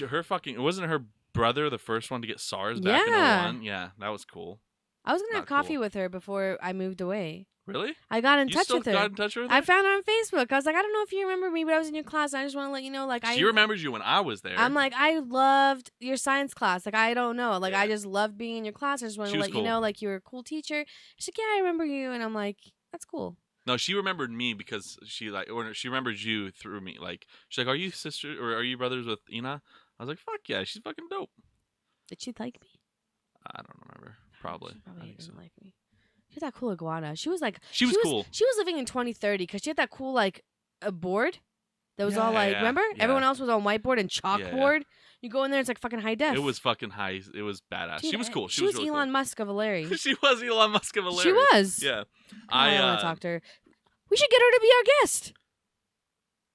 Her fucking wasn't her brother the first one to get SARS back in 01? Yeah, that was cool. I was gonna have Not coffee cool. with her before I moved away. Really? I got in You touch still with her. got in touch with her? I found her on Facebook. I was like, I don't know if you remember me, but I was in your class. I just want to let you know, like, She remembers you when I was there. I'm like, I loved your science class. Like, I don't know. Like, Yeah. I just loved being in your class. I just want She to was let cool. you know, like, you were a cool teacher. She's like, yeah, I remember you. And I'm like, that's cool. No, she remembered me because she remembers you through me. Like, she's like, are you sister or are you brothers with Ina? I was like, fuck yeah, she's fucking dope. Did she like me? I don't remember. Probably. She probably I think didn't so. like me. She had that cool iguana. She was like, She was cool. She was living in 2030 because she had that cool, like, a board that was all like, Yeah, remember? yeah. Everyone else was on whiteboard and chalkboard. You go in there, it's like fucking high def. It was fucking high. It was badass. Dude, she was cool. She was really Elon cool. Musk of a Larry. She was Elon Musk of a Larry. She was. Yeah. I want to talk to her. We should get her to be our guest.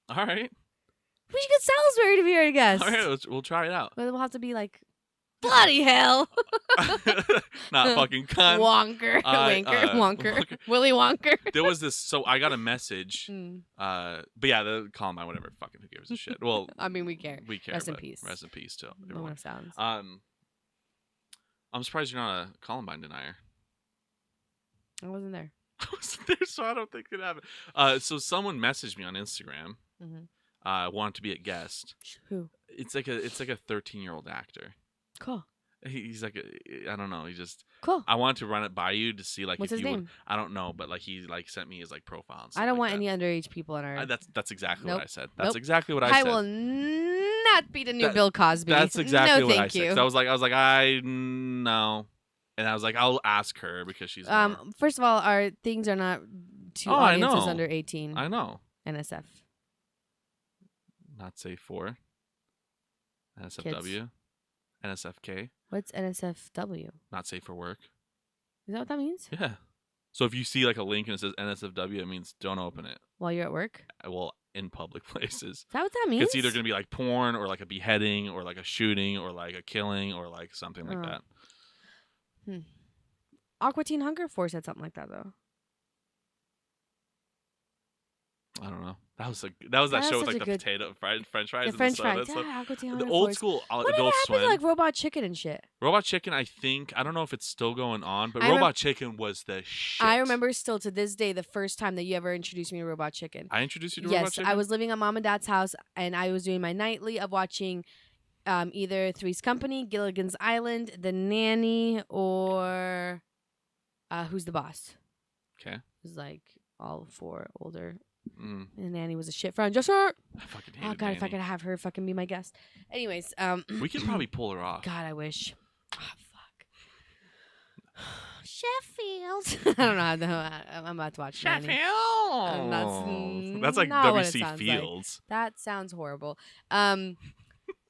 All right. We should get Salisbury to be our guest. All right. We'll try it out. But we'll have to be like, bloody hell. Not fucking cunt. Wonker. I, Wanker. Wonker. Wonker. Willy Wonker. There was this. So I got a message. Mm. But yeah, the Columbine, whatever. Fucking who gives a shit. Well, I mean, we care. we care. Rest in but peace. Rest in peace to Moment everyone. of silence. I'm surprised you're not a Columbine denier. I wasn't there. I wasn't there, so I don't think it happened. So someone messaged me on Instagram. Mm-hmm. Wanted to be a guest. Who? It's like a 13-year-old actor. Cool. He's like I don't know. He just Cool. I wanted to run it by you to see like What's if his you name? would. I don't know, but like he like sent me his like profile. And stuff I don't like want that. any underage people in our. That's exactly Nope. what I said. That's Nope. exactly what I I said. will not be the new That- Bill Cosby. That's exactly no, what I thank said. you. 'Cause I was like I no, and I was like I'll ask her because she's. More, First of all, our things are not to Oh, I audiences know. under 18. I know. NSF. Not safe for. NSFW. NSFK. What's NSFW? Not safe for work. Is that what that means? Yeah. So if you see like a link and it says NSFW, it means don't open it. While you're at work? Well, in public places. Is that what that means? It's either going to be like porn or like a beheading or like a shooting or like a killing or like something like Oh. that. Aqua Teen Hunger Force said something like that though. I don't know. That was that show with such like a the good- potato French fries The and French the fries. soda. Yeah, Aqua Teen The Hunger old Force. school What Adult happened Swim. to like Robot Chicken and shit? Robot Chicken, I think. I don't know if it's still going on, but I Robot Chicken was the shit. I remember still to this day the first time that you ever introduced me to Robot Chicken. I introduced you to Robot Yes, Chicken? I was living at Mom and Dad's house, and I was doing my nightly of watching either Three's Company, Gilligan's Island, The Nanny, or Who's the Boss? Okay. It was like all four older. Mm, And Nanny was a shit friend. Just her. I fucking hated Oh God, if I Nanny. could have her fucking be my guest. Anyways, We could probably pull her off. God, I wish. Oh, fuck. Sheffield. I don't know how I'm about to watch Nanny. That's like not what it WC sounds like. Fields. That sounds horrible. I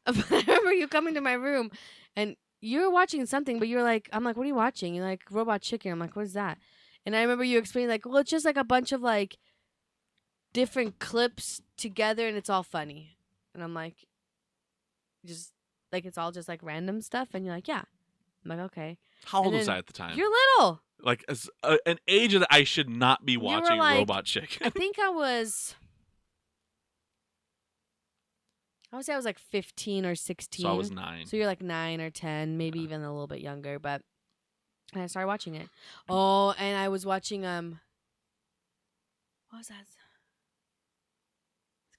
remember you coming to my room and you were watching something, but you were like, I'm like, what are you watching? You're like, Robot Chicken. I'm like, what is that? And I remember you explaining, like, well, it's just like a bunch of like different clips together and it's all funny. And I'm like, just like, it's all just like random stuff. And you're like, yeah. I'm like, okay. How old And was then I at the time? You're little. Like as an age that I should not be were watching like- Robot Chicken. I think I would say I was like 15 or 16. So I was 9. So you're like 9 or 10, maybe even a little bit younger, but and I started watching it. Oh, and I was watching what was that?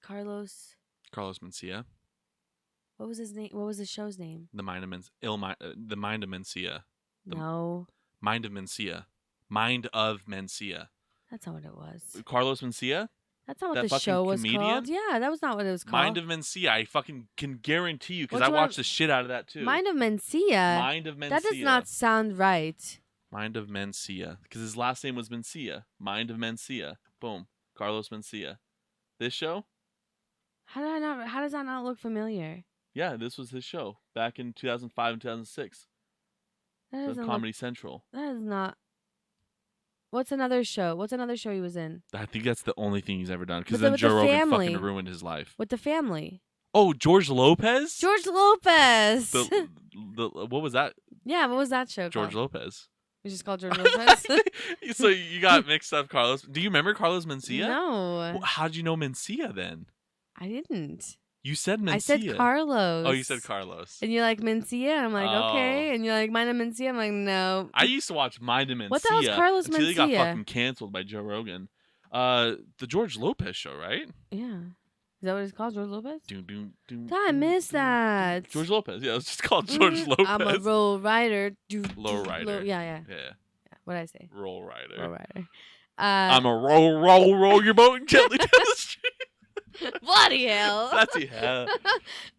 Carlos. Carlos Mencia, What was his name? What was the show's name? the Mind of Mencia, The- No, Mind of Mencia, Mind of Mencia. that's not what it was. Carlos Mencia, That's not what that the fucking show was comedian? called. Yeah, that was not what it was called. Mind of Mencia. I fucking can guarantee you because Which I one? watched the shit out of that too. Mind of Mencia. Mind of Mencia. That does not sound right. Mind of Mencia, because his last name was Mencia. Mind of Mencia. Boom. Carlos Mencia. This show? How does that not look familiar? Yeah, this was his show back in 2005 and 2006. That So doesn't look- Comedy Central. That is not. What's another show? What's another show he was in? I think that's the only thing he's ever done. Because With then the Joe Rogan family. fucking ruined his life. With the family. Oh, George Lopez? George Lopez. The what was that? Yeah, what was that show George called? Lopez. It was just called George Lopez. So you got mixed up, Carlos. Do you remember Carlos Mencia? No, Well, how'd you know Mencia then? I didn't. You said Mencia. I said Carlos. Oh, you said Carlos. And you're like Mencia? I'm like, Oh. okay. And you're like, Mind of Mencia? I'm like, no. I used to watch Mind of Mencia. What the hell's Carlos until he got Mencia? fucking canceled by Joe Rogan. The George Lopez show, right? Yeah. Is that what it's called? George Lopez? Doom, doom, doom, God, I doom, missed doom, that. doom. George Lopez. Yeah, it's just called George Lopez. I'm a roll rider. Low rider. Yeah. Yeah. What did I say? Roll rider. Roll rider. I'm a roll your boat gently down the street. Bloody hell. Bloody hell.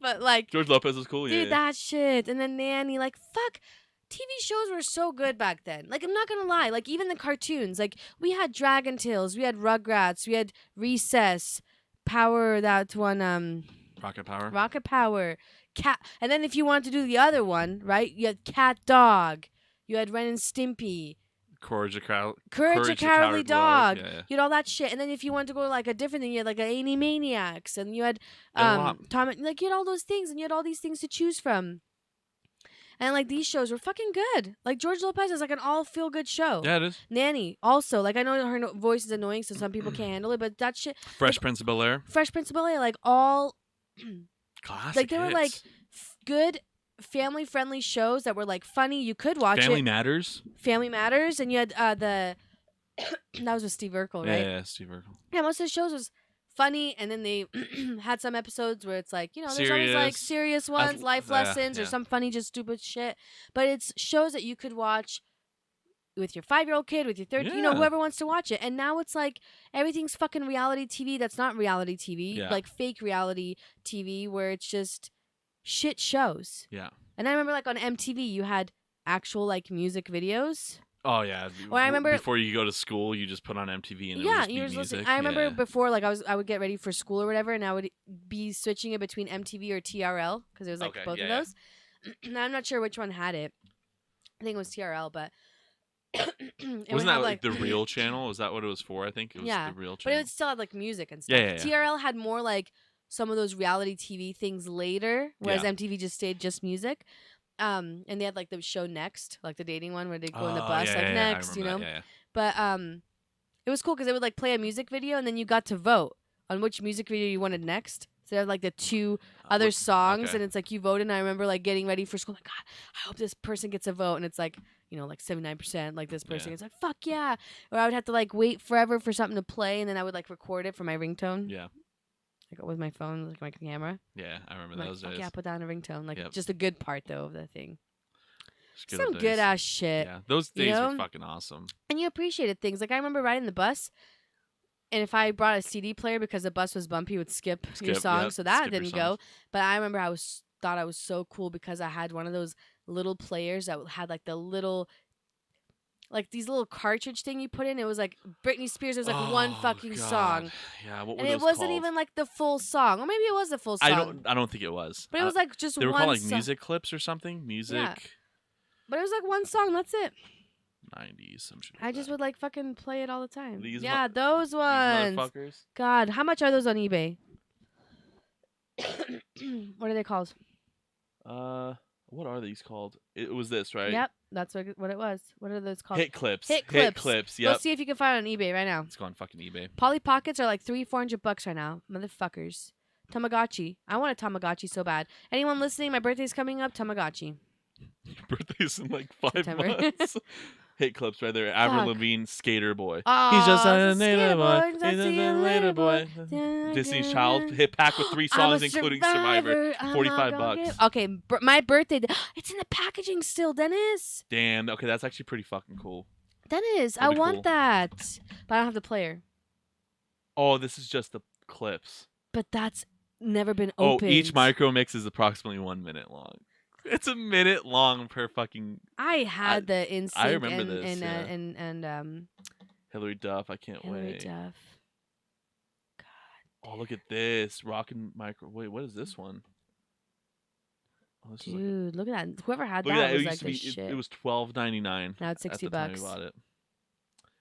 But like, George Lopez was cool, dude, yeah. that shit. And then Nanny, like, fuck. TV shows were so good back then. Like, I'm not gonna lie. Like, even the cartoons. Like, we had Dragon Tales, we had Rugrats, we had Recess, Power. That one. Rocket Power. Rocket Power, Cat. And then if you wanted to do the other one, right? You had Cat Dog. You had Ren and Stimpy. Courage the Courage the Cowardly Dog. Yeah. You had all that shit. And then if you wanted to go like a different thing, you had like Animaniacs, and you had Had a lot. Tom. Like, you had all those things, and you had all these things to choose from. And like, these shows were fucking good. Like, George Lopez is like an all feel good show. Yeah, it is. Nanny also, like, I know her voice is annoying, so some people can't handle it, but that shit. Fresh Prince of Bel Air. Fresh Prince of Bel Air, like all. Classic Like, they were like hits. good family friendly shows that were like funny. You could watch Family it. Matters. Family Matters, and you had the that was with Steve Urkel, right? Yeah, Steve Urkel. Yeah, most of the shows was funny, and then they had some episodes where it's like, you know, there's always like Serious. serious ones, life yeah, lessons, or yeah. some funny, just stupid shit. But it's shows that you could watch with your 5-year-old kid, with your third, you know, Yeah. whoever wants to watch it. And now it's like everything's fucking reality TV. That's not reality TV, Yeah. like fake reality TV, where it's just shit shows. Yeah. And I remember, like, on MTV, you had actual like music videos. Oh yeah. Or I remember- before you go to school, you just put on MTV and it would Yeah, just be you were music. listening. I remember Yeah. before, like, I would get ready for school or whatever, and I would be switching it between MTV or TRL because it was like Okay, both yeah, of yeah. those. And I'm not sure which one had it. I think it was TRL, but it would Wasn't that have, like the real channel? Was that what it was for? I think it was Yeah, the real but channel. it still had like music and stuff. Yeah, yeah, yeah. TRL had more like some of those reality TV things later, whereas Yeah. MTV just stayed just music. And they had like the show Next, like the dating one where they go in the Oh, bus, yeah, like yeah, yeah, I Next, you remember know. that, yeah, But it was cool because they would like play a music video, and then you got to vote on which music video you wanted next. So they had like the two other what- songs, okay. and it's like you voted. And I remember like getting ready for school, like, God, I hope this person gets a vote, and it's like, you know, like 79%, like this person. Yeah. It's like, fuck yeah. Or I would have to like wait forever for something to play, and then I would like record it for my ringtone, Yeah. like with my phone, like my camera. Yeah, I remember I'm like, those fuck days. yeah, put down a ringtone, like Yep. just a good part though of the thing. Just Some old good days. ass shit. Yeah, those you days know? were fucking awesome. And you appreciated things. Like, I remember riding the bus, and if I brought a CD player because the bus was bumpy, it would skip your Skip, song, yep, so that skip your didn't go. songs. But I remember thought I was so cool because I had one of those little players that had like the little, like these little cartridge thing you put in. It was like Britney Spears. It was like one Oh, fucking God. song, Yeah, what were and it those wasn't called? even like the full song, or maybe it was the full song. I don't think it was. But it was like just they were one called like song. music clips or something. Music. But it was like one song. That's it. 90s, some shit. I just would like fucking play it all the time. These Yeah, those These ones. motherfuckers. God, how much are those on eBay? What are they called? What are these called? It was this, right? Yep, that's what it was. What are those called? Hit clips. Hit Hit clips. clips. Go Yep. see if you can find it on eBay right now. Let's go on fucking eBay. Polly Pockets are like $300-$400 right now, motherfuckers. Tamagotchi. I want a Tamagotchi so bad. Anyone listening? My birthday's coming up. Tamagotchi. Your birthday's in like 5 September. months. Hit clips right there. Avril Fuck. Lavigne, Skater Boy. Oh, He's just a the native skater boy. boy, He's just just a a little later boy. boy. Disney's Child hit pack with 3 I'm a songs, including Survivor. I'm not 45 gonna bucks. give- Okay, my birthday. It's in the packaging still, Dennis. Damn. Okay, that's actually pretty fucking cool. Dennis, I That'd be want cool. that, but I don't have the player. Oh, this is just the clips. But that's never been Oh, opened. each micro mix is approximately 1 minute long. It's a minute long per fucking I had the NSYNC I remember and, this, yeah. and Hilary Duff. I can't Hilary wait. Duff. Oh, look at this. Rockin' micro. Wait, what is this one? Oh, this is Dude, look at that. Whoever had look that at that. was It like used to the be. shit. It was $12.99. Now it's at $60. the time we bought it.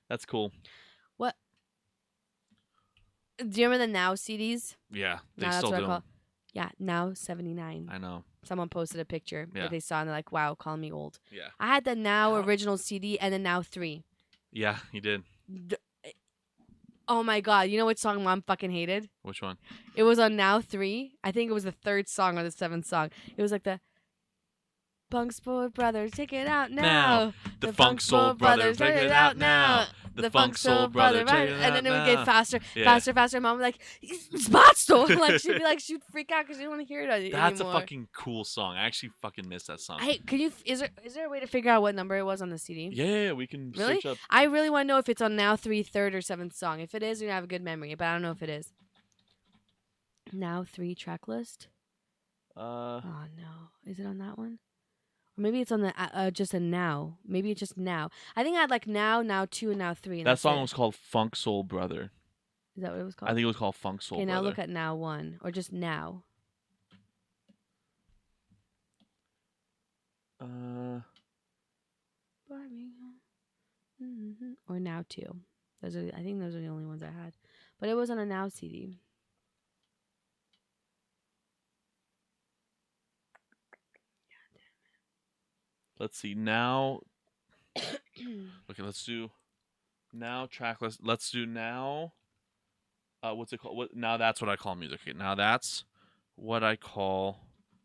That's cool. What? Do you remember the Now CDs? Yeah, they Now that's still what I do. call. Yeah, Now 79. I know. Someone posted a picture Yeah. that they saw and they're like, "Wow, calling me old." Yeah. I had the Now original CD and the Now 3. Yeah, you did. Oh my god, you know which song Mom fucking hated? Which one? It was on Now 3. I think it was the 3rd song or the 7th song. It was like the Funk Soul Brothers, take it out now. The Funk Soul Brother, take take it out now. The Funk Soul Brother, take it and then it would out get now. faster, Yeah. faster, faster. Mom would be like, "Spot Store!" Like she'd freak out because she didn't want to hear it anymore. That's a fucking cool song. I actually fucking miss that song. Hey, can you? Is there a way to figure out what number it was on the CD? Yeah, we can Really? search up. I really want to know if it's on Now 3, 3rd, or 7th song. If it is, you're gonna have a good memory, but I don't know if it is. Now 3 track list. Oh no, is it on that one? Or maybe it's on the just a Now. Maybe it's just Now. I think I had like Now 2, and Now 3. And That that's song it. was called Funk Soul Brother. Is that what it was called? I think it was called Funk Soul Okay, Brother. now look at Now 1 or just Now. Or Now 2. I think those are the only ones I had. But it was on a Now CD. Let's see. Now. Okay, let's do Now track list. Let's do Now. What's it called? Now that's what I call music. Okay, now that's what I call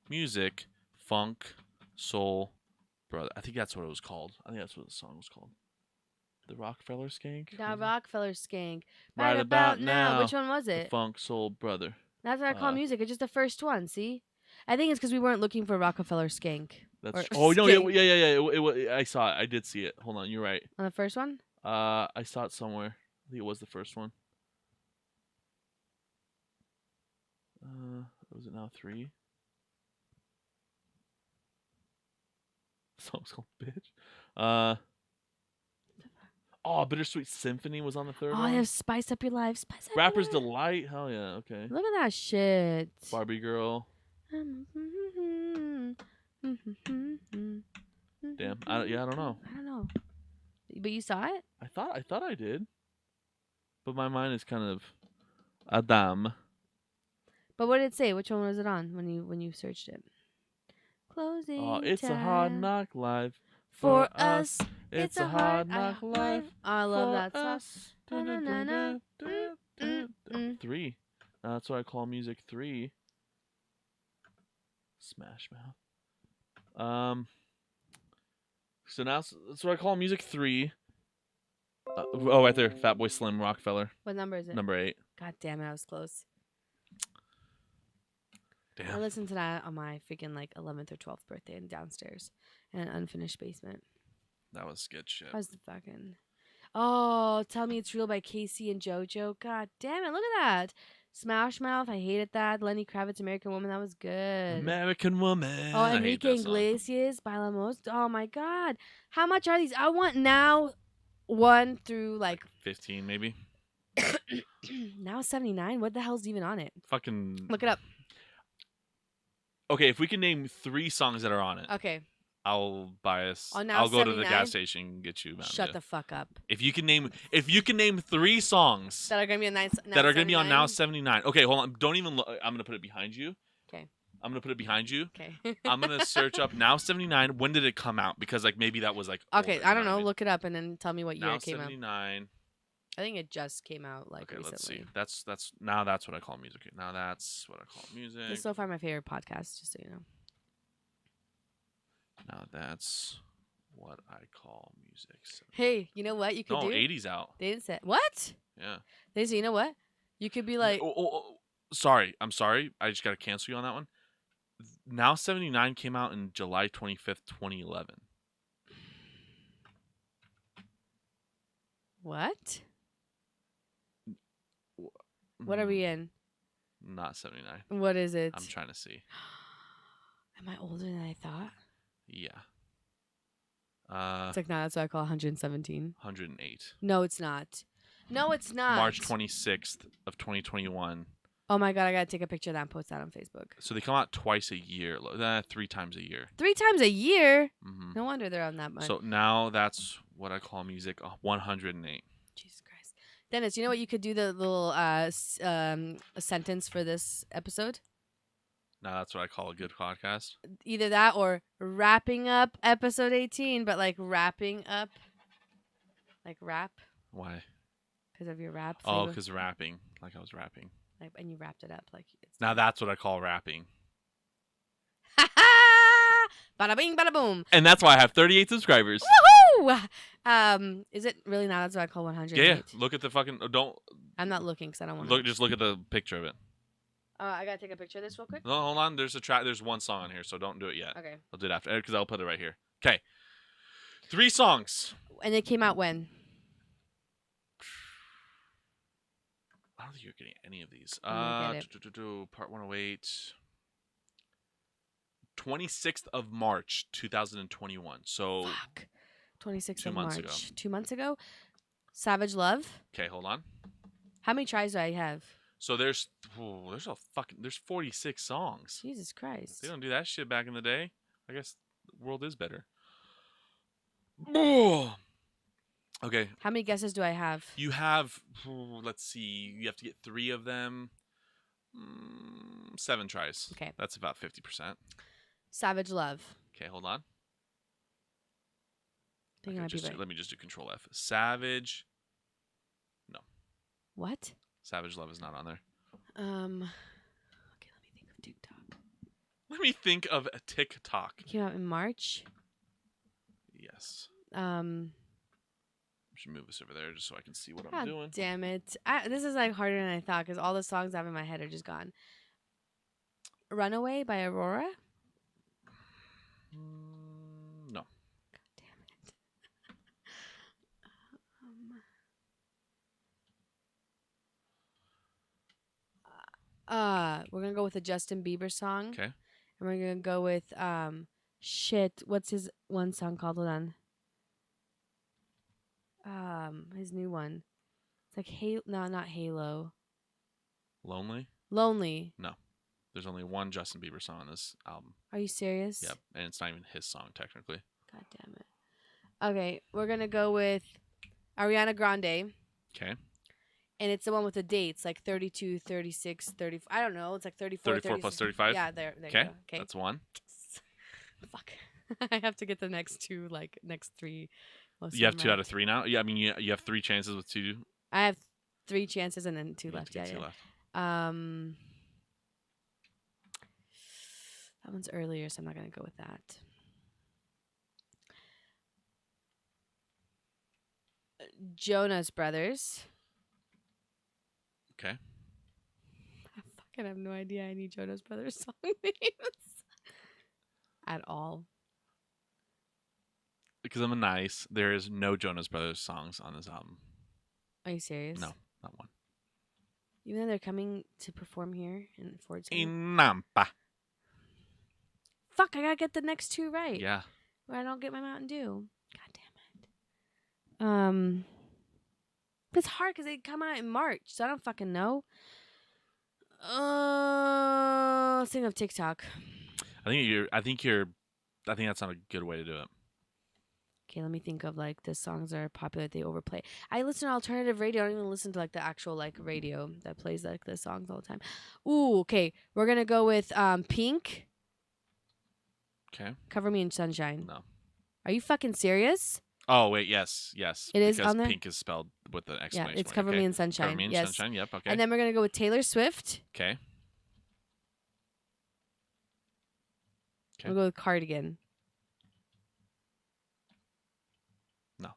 music. Funk Soul Brother. I think that's what it was called. I think that's what the song was called. The Rockefeller Skank. The Rockefeller Skank. Right about now. Which one was The it? Funk Soul Brother. That's what I call music. It's just the first one. See, I think it's because we weren't looking for Rockefeller Skank. That's. Or Oh no! Skank. Yeah. I saw it. I did see it. Hold on. You're right. On the first one. I saw it somewhere. I think it was the first one. Was it Now 3? The song's called Bitch. Oh, Bittersweet Symphony was on the 3rd Oh, one. they have Spice Up Your Life. Spice Up Rapper's Your Life. Delight. Hell yeah. Okay. Look at that shit. Barbie Girl. Damn. I don't know. I don't know. But you saw it? I thought I did. But my mind is kind of Adam. But what did it say? Which one was it on when you searched it? Closing Oh, it's time a hard knock life for us. It's a hard knock life. I love for that song. us. Na-na-na-na. 3. That's what I call music 3. Smash Mouth. So now that's what I call music 3. Right there, Fatboy Slim, Rockefeller. What number is it? Number 8. God damn it, I was close. I Damn. listened to that on my freaking like 11th or 12th birthday and downstairs in an unfinished basement. That was good shit. I was the fucking. Oh, Tell Me It's Real by Casey and JoJo. God damn it, look at that. Smash Mouth, I hated that. Lenny Kravitz, American Woman, that was good. American Woman. Oh, I hate Enrique that song. Iglesias, Bailamos. Oh my god. How much are these? I want Now 1 through like 15 maybe. Now 79. What the hell's even on it? Fucking. Look it up. Okay, if we can name 3 songs that are on it, Okay. I'll buy us. On Now I'll go to the 79? gas station and get you. Mountain Shut Dew. the fuck up. If you can name 3 songs That are gonna be on that are going to be on Now 79? 79. Okay, hold on. Don't even look. I'm going to put it behind you. Okay. I'm going to put it behind you. Okay. I'm going to search up Now 79. When did it come out? Because like maybe that was like Okay, older, I you don't what know. mean? Look it up and then tell me what year Now it came out. 79. I think it just came out like Okay, recently. let's see. That's now that's what I call music. Now that's what I call music. This is so far my favorite podcast, just so you know. Now that's what I call music. Hey, you know what you could No, do? 80's out. They didn't say what? Yeah. They didn't say. You know what? You could be like, Sorry. I'm sorry. I just got to cancel you on that one. Now 79 came out in July 25th, 2011. what? What are we in? Not 79. What is it? I'm trying to see. Am I older than I thought? Yeah. It's like, no, that's what I call 117. 108. No, it's not. No, it's not. March 26th of 2021. Oh my god, I gotta take a picture of that and post that on Facebook. So they come out twice a year, 3 times a year. 3 times a year? hmm No wonder they're on that much. So now that's what I call music 108. Jesus Christ. Dennis, you know what you could do the little sentence for this episode? Now that's what I call a good podcast. Either that or wrapping up episode 18, but like wrapping up, like rap Why? because of your rap. Oh, flavor. because rapping. Like I was rapping. Like, and you wrapped it up like it's Now that's what I call rapping. ha ha! Bada bing, bada boom. And that's why I have 38 subscribers. Woohoo! Is it really now? That's what I call 108. Yeah. Look at the fucking. Don't I'm not looking because I don't want look. Just look at the picture of it. I gotta take a picture of this real quick. No, hold on. There's a track. There's one song on here, so don't do it yet. Okay. I'll do it after because I'll put it right here. Okay. 3 songs. And it came out when? I don't think you're getting any of these. I'm gonna get Part 108. 26th of March, 2021. So, Fuck. 26th 2 of months March. ago. 2 months ago. Savage Love. okay, hold on. How many tries do I have? So there's 46 songs. Jesus Christ. They don't do that shit back in the day. I guess the world is better. Oh. Okay, How many guesses do I have? you have. Let's see. You have to get 3 of them. 7 tries. Okay. That's about 50%. Savage Love. Okay, hold on. I think it Okay, might be right. let me just do Control F. Savage. What? Savage Love is not on there. Okay, let me think of TikTok. Let me think of a TikTok. It came out in March. Yes. God I should move this over there just so I can see what I'm doing. damn it. This is like harder than I thought because all the songs I have in my head are just gone. Runaway by Aurora? No. God damn it. We're gonna go with a Justin Bieber song. Okay. And we're gonna go with what's his one song called? Hold on. His new one. It's like not Halo. Lonely? Lonely. There's only one Justin Bieber song on this album. Are you serious? Yep. And it's not even his song, technically. God damn it. Okay, we're gonna go with Ariana Grande. Okay. And it's the one with the dates, like 32, 36, 30. I don't know. It's like 34, 34 plus 36. 35? Yeah, there you Okay. go. Okay. That's 1. Fuck. I have to get the next 3. Most You have of 2 them out of 3 now? Yeah, I mean, you have 3 chances with 2. I have 3 chances and then 2 You have left. to get Yeah, 2 yeah. left. That one's earlier, so I'm not gonna go with that. Jonas Brothers. Okay. I fucking have no idea any Jonas Brothers song names at all. Because I'm nice, there is no Jonas Brothers songs on this album. Are you serious? No, not one. Even though they're coming to perform here in Ford Center. In Nampa. Fuck, I gotta get the next 2 right. Yeah. Or I don't get my Mountain Dew. God damn it. It's hard because they come out in March, so I don't fucking know. Let's think of TikTok. I think that's not a good way to do it. Okay, let me think of like the songs that are popular that they overplay. I listen to alternative radio. I don't even listen to like the actual like radio that plays like the songs all the time. Ooh, okay. We're gonna go with Pink. Okay. Cover Me in Sunshine. No. Are you fucking serious? Oh wait, yes. It is because on there? Pink is spelled with an Yeah, exclamation it's point. Cover Okay. Me in Sunshine. Cover Me in yes. Sunshine. Yep. Okay. And then we're gonna go with Taylor Swift. Okay. We'll go with Cardigan. No.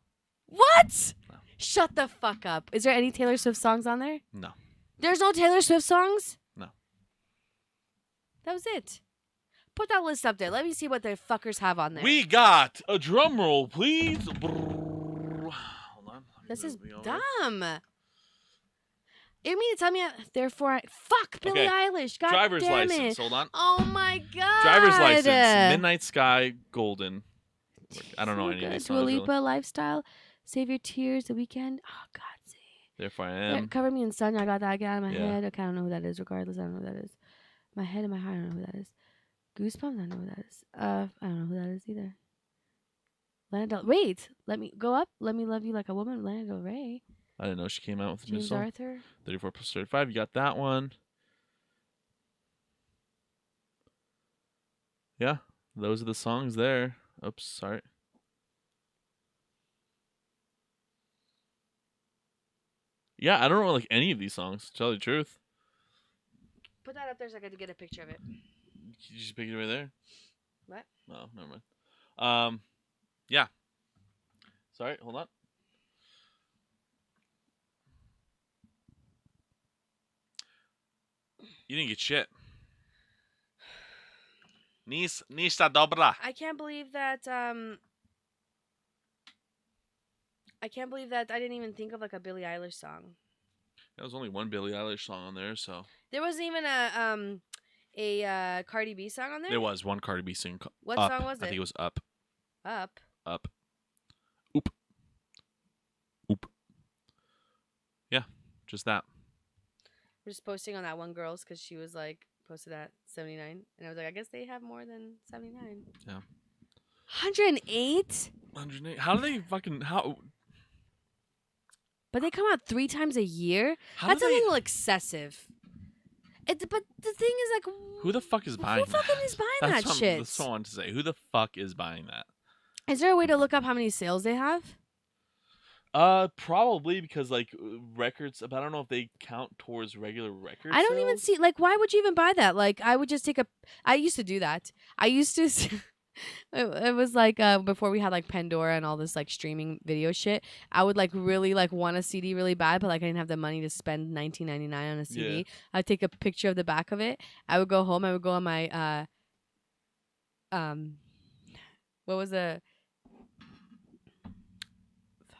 What? No. Shut the fuck up. Is there any Taylor Swift songs on there? No. There's no Taylor Swift songs? No. That was it. Put that list up there. Let me see what the fuckers have on there. We got a drum roll, please. Hold on. This is Move me over. dumb. You mean to tell me therefore fuck Billie Okay. Eilish. God Driver's damn license. it. Hold on. Oh my god. Driver's license. Midnight Sky. Golden. I don't know So any of good. these Dua songs. Lipa, Really. Lifestyle, Save Your Tears, The Weekend. Oh god, see. Therefore I am. Cover me in sun. I got that. Get out of my Yeah. head. Okay, I don't know who that is. Regardless, I don't know who that is. My head and my heart. I don't know who that is. Goosebumps. I don't know who that is. I don't know who that is either. Lana Del. Wait. Let me go up. Let me love you like a woman. Lana Del Rey. I didn't know she came out with a new James song. Arthur. 34 plus 35. You got that one. Yeah, those are the songs there. Oops, sorry. Yeah, I don't know like any of these songs, to tell you the truth. Put that up there so I could get a picture of it. You just pick it right there? What? Oh, never mind. Yeah. Sorry, hold on. You didn't get shit. Nista dobra. I can't believe that. I can't believe that I didn't even think of like a Billie Eilish song. There was only one Billie Eilish song on there, so There wasn't even a Cardi B song on there. there was one Cardi B sing. What Up. song was I think it? it was Up. Up. Up. Oop. Oop. Yeah, just that. We're just posting on that one girl's because she was like posted at 79, and I was like, I guess they have more than 79. Yeah. 108. 108. How do they fucking how? But they come out 3 times a year. How That's do a they, little excessive. But the thing is, like, Who the fuck is buying Who fucking that? is buying That's that what shit? That's what I wanted to say. Who the fuck is buying that? Is there a way to look up how many sales they have? Probably because like records, but I don't know if they count towards regular records. I don't even see, like, why would you even buy that? Like, I would just take a. I used to do that. I used to. It was like before we had like Pandora and all this like streaming video shit. I would like really like want a CD really bad, but like I didn't have the money to spend $19.99 on a CD. Yeah. I'd take a picture of the back of it. I would go home. I would go on my what was the fuck?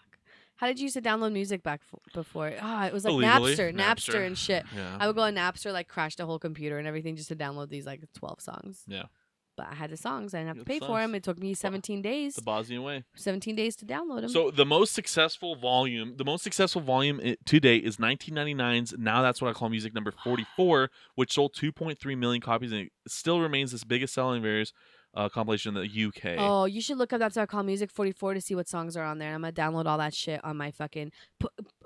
How did you used to download music back before? It was like Illegally. Napster and shit. Yeah. I would go on Napster, like crash the whole computer and everything just to download these like 12 songs. Yeah. But I had the songs. I didn't have You to had pay the for songs. them. It took me 17 days. The Bosnian way. 17 days to download them. So the most successful volume to date is 1999's Now That's What I Call Music number 44, which sold 2.3 million copies and it still remains this biggest selling various compilation in the UK. Oh, you should look up That's What I Call Music 44 to see what songs are on there. I'm going to download all that shit on my fucking...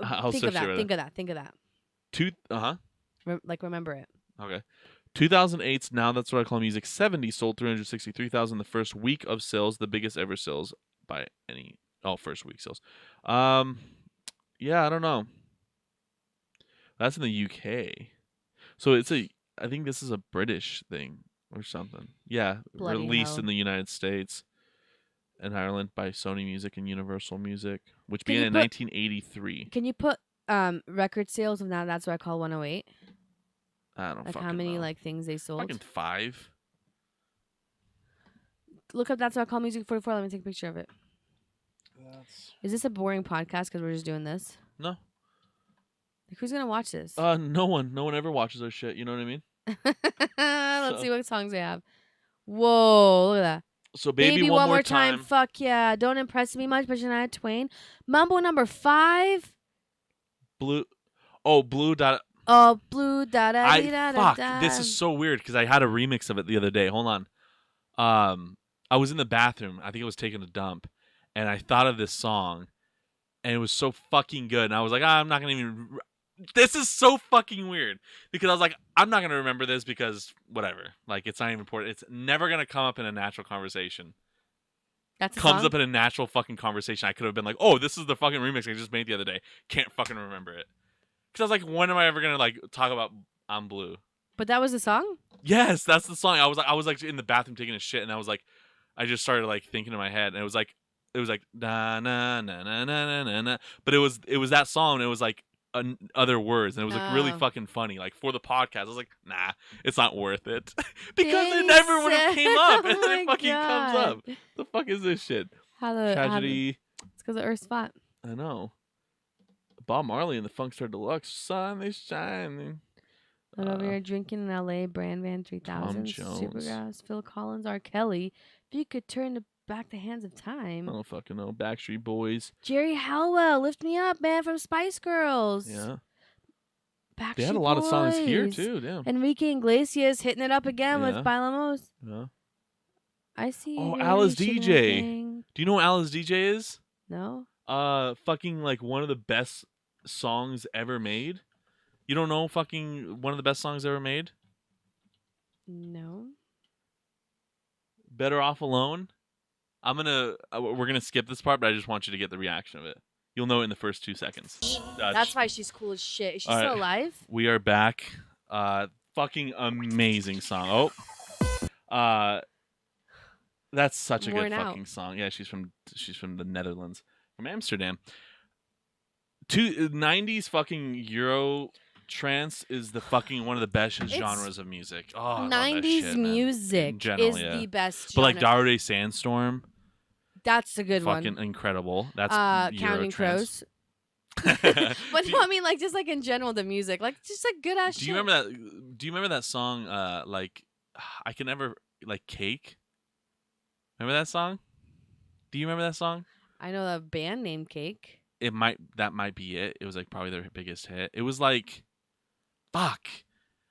I'll think search of that. it right Think of that. Think of that. Remember it. Okay. 2008's Now That's What I Call Music 70 sold 363,000 the first week of sales, the biggest ever sales by any first week sales. Yeah, I don't know. That's in the UK. So I think this is a British thing or something. Yeah, Bloody released hell. in the United States and Ireland by Sony Music and Universal Music, which Can began you in put- 1983. Can you put record sales of Now That's What I Call 108? I don't Like fucking how many know. like things they sold? Fucking 5. Look up That's What I Call Music 44. Let me take a picture of it. Is this a boring podcast because we're just doing this? No. Like, who's going to watch this? No one ever watches our shit, you know what I mean? Let's So- see what songs they have. Whoa, look at that. So Baby, One More Time. Fuck yeah. Don't Impress Me Much by Shania Twain. Mambo number 5. Blue dot Oh, blue da da dee, da da fuck. da. This is so weird because I had a remix of it the other day. Hold on. I was in the bathroom. I think I was taking a dump, and I thought of this song, and it was so fucking good. And I was like, I'm not gonna even. This is so fucking weird because I was like, I'm not gonna remember this because whatever. Like, it's not even important. It's never gonna come up in a natural conversation. That's a Comes song? up in a natural fucking conversation. I could have been like, oh, this is the fucking remix I just made the other day. Can't fucking remember it. Because I was like, when am I ever gonna like talk about I'm Blue? But that was the song? Yes, that's the song. I was like in the bathroom taking a shit, and I was like, I just started like thinking in my head, and it was like na na na na na na na. But it was that song. And it was like other words, and it was like really Oh. fucking funny. Like for the podcast, I was like, nah, it's not worth it because it They never would have said- came up, and Oh then my it fucking comes God. up. The fuck is this shit? Tragedy. It's because of Earth's Spot. I know. Bob Marley and the Funkster Deluxe. Sun is shining. I'm over here drinking in LA, Brand Van 3000, Jones. Supergrass, Phil Collins, R. Kelly. If you could turn the back the hands of time? I don't fucking know. Backstreet Boys. Jerry Halliwell, Lift Me Up, man, from Spice Girls. Yeah. Backstreet They had a lot of songs here Boys. too. Damn. Enrique Iglesias hitting it up again with Yeah. Bailamos. Yeah. I see. Oh, Alice variation DJ. happening. Do you know what Alice DJ is? No. Fucking like one of the best songs ever made. You don't know fucking one of the best songs ever made? No. Better Off Alone. We're gonna skip this part, but I just want you to get the reaction of it. You'll know it in the first 2 seconds. That's why she's cool as shit. Is she All still right. alive? We are back. Fucking amazing song. Oh. That's such a Worn good out. fucking song. Yeah, she's from the Netherlands, from Amsterdam. 90s fucking Euro trance is the fucking one of the best genres of music. Oh, I love that 90s shit, man. music In general, is yeah. the best. But like genre. Darude Sandstorm, That's a good fucking one. incredible. That's Counting Eurotrance. Crows. But no, I mean, like, just like in general, the music, like, just like good ass. Do you remember that? Do you remember that song? Like, I can never like Cake. Remember that song? Do you remember that song? I know the band named Cake. That might be it. It was like probably their biggest hit. It was like, fuck.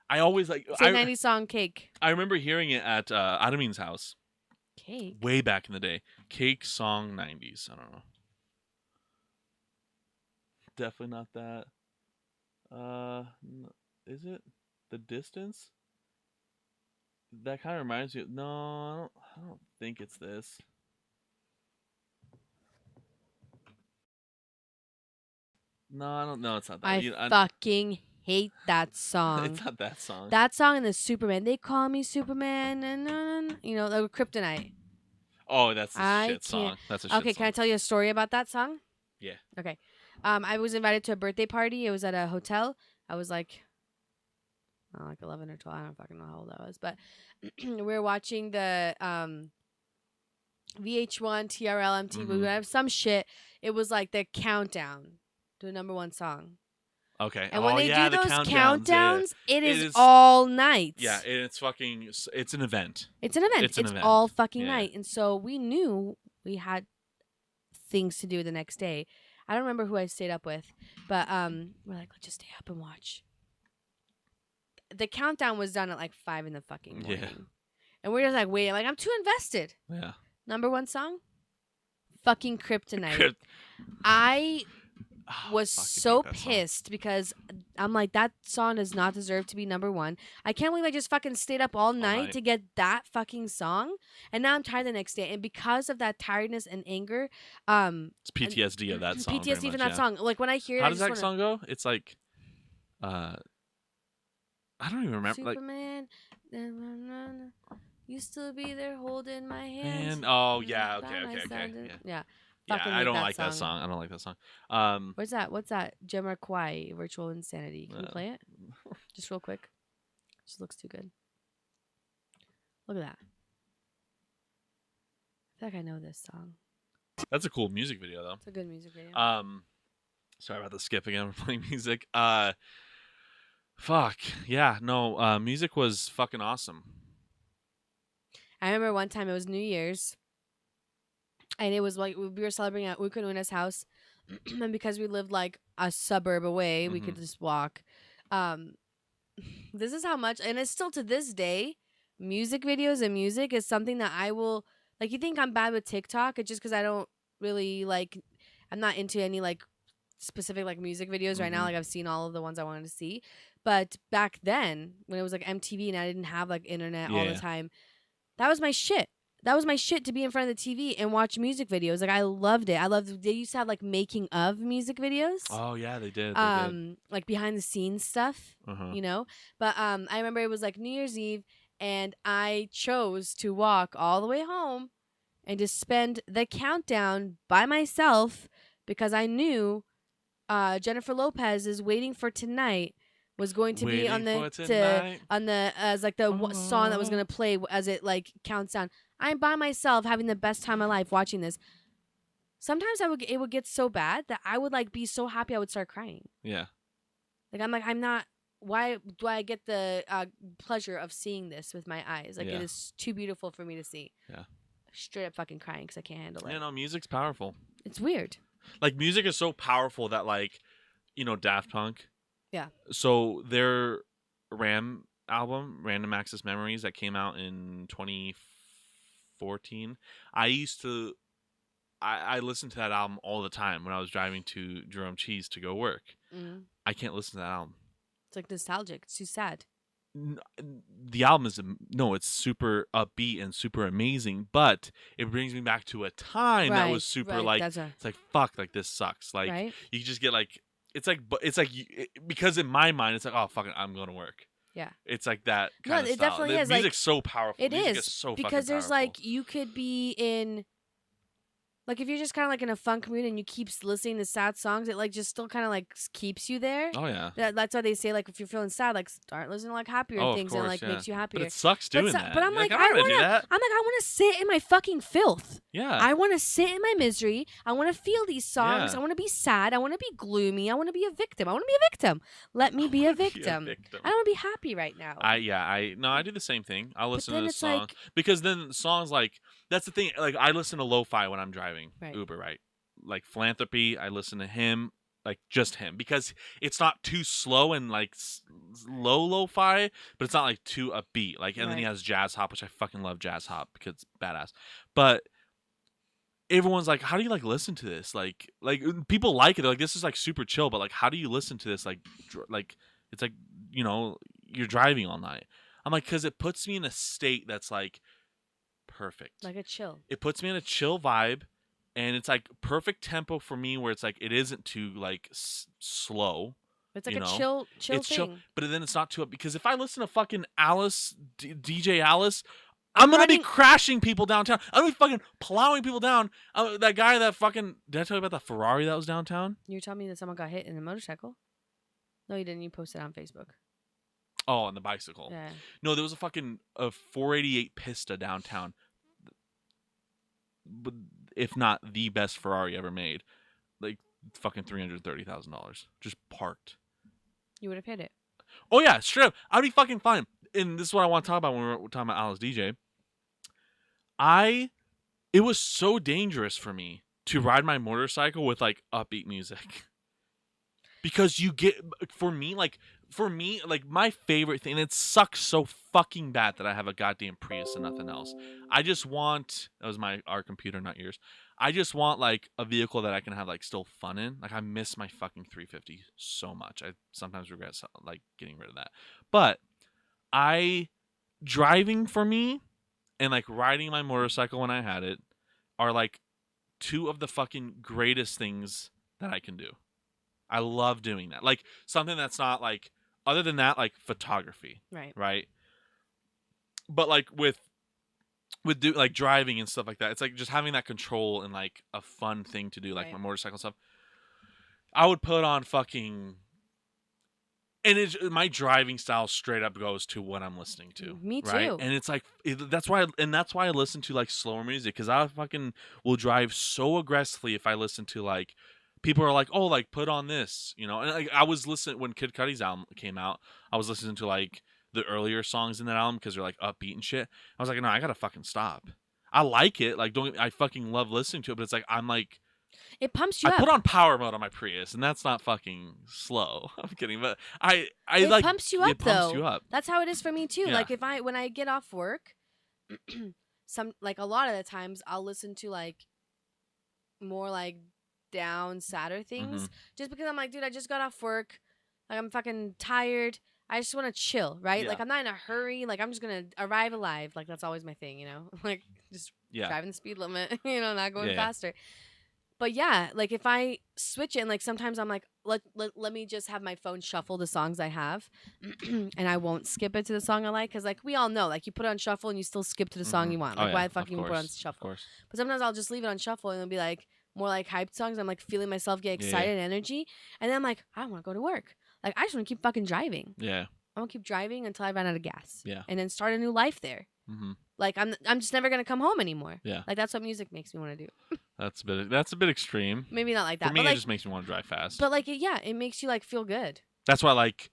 I always like. Say 90s song Cake. I remember hearing it at Adameen's house Cake. way back in the day. Cake song 90s. I don't know. Definitely not that. Is it The Distance? That kind of reminds me. No, I don't think it's this. No, I don't know. It's not that. I fucking hate that song. It's not that song. That song in the Superman. They call me Superman, and you know, like Kryptonite. Oh, that's a I shit song. can't- That's a shit Okay, song. can I tell you a story about that song? Yeah. Okay. I was invited to a birthday party. It was at a hotel. I was like 11 or 12. I don't fucking know how old I was, but we were watching the VH1 TRL MTV. We have some shit. It was like the countdown to the #1 song. Okay. And when they yeah, do the those countdowns, it It is is- all night. yeah, and it's fucking. It's an event. It's an event. It's an event. all fucking Yeah. night. And so we knew we had things to do the next day. I don't remember who I stayed up with, but we're like, let's just stay up and watch. The countdown was done at like 5 in the fucking morning. Yeah. And we're just like waiting. Like, I'm too invested. Yeah. #1 song? Fucking Kryptonite. Crypt- I Ah, was fucking so hate that song. pissed because I'm like, that song does not deserve to be #1. I can't believe I just fucking stayed up all night night. to get that fucking song, and now I'm tired the next day. And because of that tiredness and anger, It's PTSD of that song. PTSD pretty from much, that song. Like when I hear it, How I does just that song go? It's like, I don't even remember. Like, Superman, you still be there holding my hand. man. Oh yeah. by Okay. my Okay. side. Okay. Yeah. Yeah. Yeah. Fucking I hate don't that like that song. song. I don't like that song. What's that? What's that? Jamiroquai, Virtual Insanity. Can you play it? Just real quick. Just looks too good. Look at that. I feel like I know this song. That's a cool music video though. It's a good music video. Sorry about the skip again. We're playing music. Fuck. Yeah. No. Music was fucking awesome. I remember one time it was New Year's, and it was like we were celebrating at Ukanuna's house, and because we lived like a suburb away, we could just walk. This is how much, and it's still to this day, music videos and music is something that I will like. You think I'm bad with TikTok? It's just because I don't really like. I'm not into any like specific like music videos right now. Like I've seen all of the ones I wanted to see, but back then when it was like MTV and I didn't have like internet all the time, that was my shit. That was my shit to be in front of the TV and watch music videos. Like I loved it. They used to have like making of music videos. Oh yeah, they did. Like behind the scenes stuff, you know. But I remember it was like New Year's Eve, and I chose to walk all the way home and to spend the countdown by myself because I knew Jennifer Lopez's "Waiting for Tonight" was going to be on the as like the song that was gonna play as it like counts down. I'm by myself having the best time of my life watching this. Sometimes it would get so bad that I would like be so happy I would start crying. Yeah. Like I'm not. Why do I get the pleasure of seeing this with my eyes? Like it is too beautiful for me to see. Yeah. straight up fucking crying because I can't handle it. You know, music's powerful. It's weird. Like, music is so powerful that, like, you know, Daft Punk. Yeah. So their RAM album, Random Access Memories, that came out in 2014. I listened to that album all the time when I was driving to Jerome Cheese to go work. Mm-hmm. I can't listen to that album. It's like nostalgic. It's too sad. The album is it's super upbeat and super amazing, but it brings me back to a time that was super like it's like fuck, like this sucks. Like you just get like because in my mind it's like, oh fuck it, I'm going to work. Yeah, it's like that. No, it style. definitely the is. Music's like, so powerful. It Music is so because there's powerful. like you could be in. Like, if you're just kind of, like, in a funk mood and you keep listening to sad songs, it, like, just still kind of, like, keeps you there. Oh, yeah. That's why they say, like, if you're feeling sad, like, start listening to, like, happier things and, like, makes you happier. But it sucks doing that. But I'm like, I want to sit in my fucking filth. Yeah. I want to sit in my misery. I want to feel these songs. Yeah. I want to be sad. I want to be gloomy. I want to be a victim. I want to be a victim. Let me be a victim. I don't want to be happy right now. I do the same thing. I listen to the song because then songs like that's the thing. Like I listen to lo-fi when I'm driving Uber, right? Like Philanthropy, I listen to him, like just him, because it's not too slow and like low lo-fi, but it's not like too upbeat. Like, and then he has jazz hop, which I fucking love jazz hop because it's badass. But everyone's like, how do you like listen to this? Like people like it. They're like, this is like super chill, but like, how do you listen to this? Like it's like, you know, you're driving all night. I'm like, because it puts me in a state that's like perfect. Like a chill. It puts me in a chill vibe. And it's like perfect tempo for me, where it's like it isn't too like slow. It's like a chill thing. Chill, but then it's not too up because if I listen to fucking Alice, DJ Alice, I'm gonna be crashing people downtown. I'm gonna be fucking plowing people down. That guy, that fucking did I tell you about the Ferrari that was downtown? You were telling me that someone got hit in a motorcycle. No, you didn't. You posted it on Facebook. Oh, on the bicycle. Yeah. No, there was a 488 Pista downtown. But if not the best Ferrari ever made, like fucking $330,000 just parked. You would have hit it. Oh yeah, straight up, I'd be fucking fine. And this is what I want to talk about when we're talking about Alice DJ. It was so dangerous for me to ride my motorcycle with like upbeat music, because you get for me my favorite thing. And it sucks so fucking bad that I have a goddamn Prius and nothing else. I just want our computer, not yours. I just want like a vehicle that I can have like still fun in. Like I miss my fucking 350 so much. I sometimes regret like getting rid of that. But driving for me and like riding my motorcycle when I had it are like two of the fucking greatest things that I can do. I love doing that. Like something that's not like, other than that, like photography. Right. But like with like driving and stuff like that, it's like just having that control and like a fun thing to do, like my motorcycle stuff. I would put on fucking, and my driving style straight up goes to what I'm listening to. Me too. Right? And it's like that's why I listen to like slower music, because I fucking will drive so aggressively if I listen to like. People are like, oh, like put on this, you know. And like I was listening when Kid Cudi's album came out. I was listening to like the earlier songs in that album because they're like upbeat and shit. I was like, no, I gotta fucking stop. I like it, like I fucking love listening to it, but it's like I'm like, it pumps you up. I put on power mode on my Prius, and that's not fucking slow. I'm kidding, but it like pumps you up. It pumps you up. That's how it is for me too. Yeah. Like when I get off work, a lot of the times I'll listen to like more like down sadder things, just because I'm like, dude, I just got off work, like I'm fucking tired, I just want to chill, right? Like I'm not in a hurry, like I'm just gonna arrive alive, like that's always my thing, you know. Like just driving the speed limit, you know, not going faster. But yeah, like if I switch it, and like sometimes I'm like, let me just have my phone shuffle the songs I have, and I won't skip it to the song I like, because like we all know, like you put it on shuffle and you still skip to the song you want. Like why the fuck you put it on shuffle? But sometimes I'll just leave it on shuffle and it'll be like more like hyped songs. I'm like feeling myself get excited and energy, and then I'm like, I don't want to go to work. Like I just want to keep fucking driving. Yeah, I'm gonna keep driving until I run out of gas. Yeah, and then start a new life there. Like I'm just never gonna come home anymore. Yeah, like that's what music makes me want to do. That's a bit extreme. Maybe not like that. For me, but like, it just makes me want to drive fast. But like it makes you like feel good. That's why like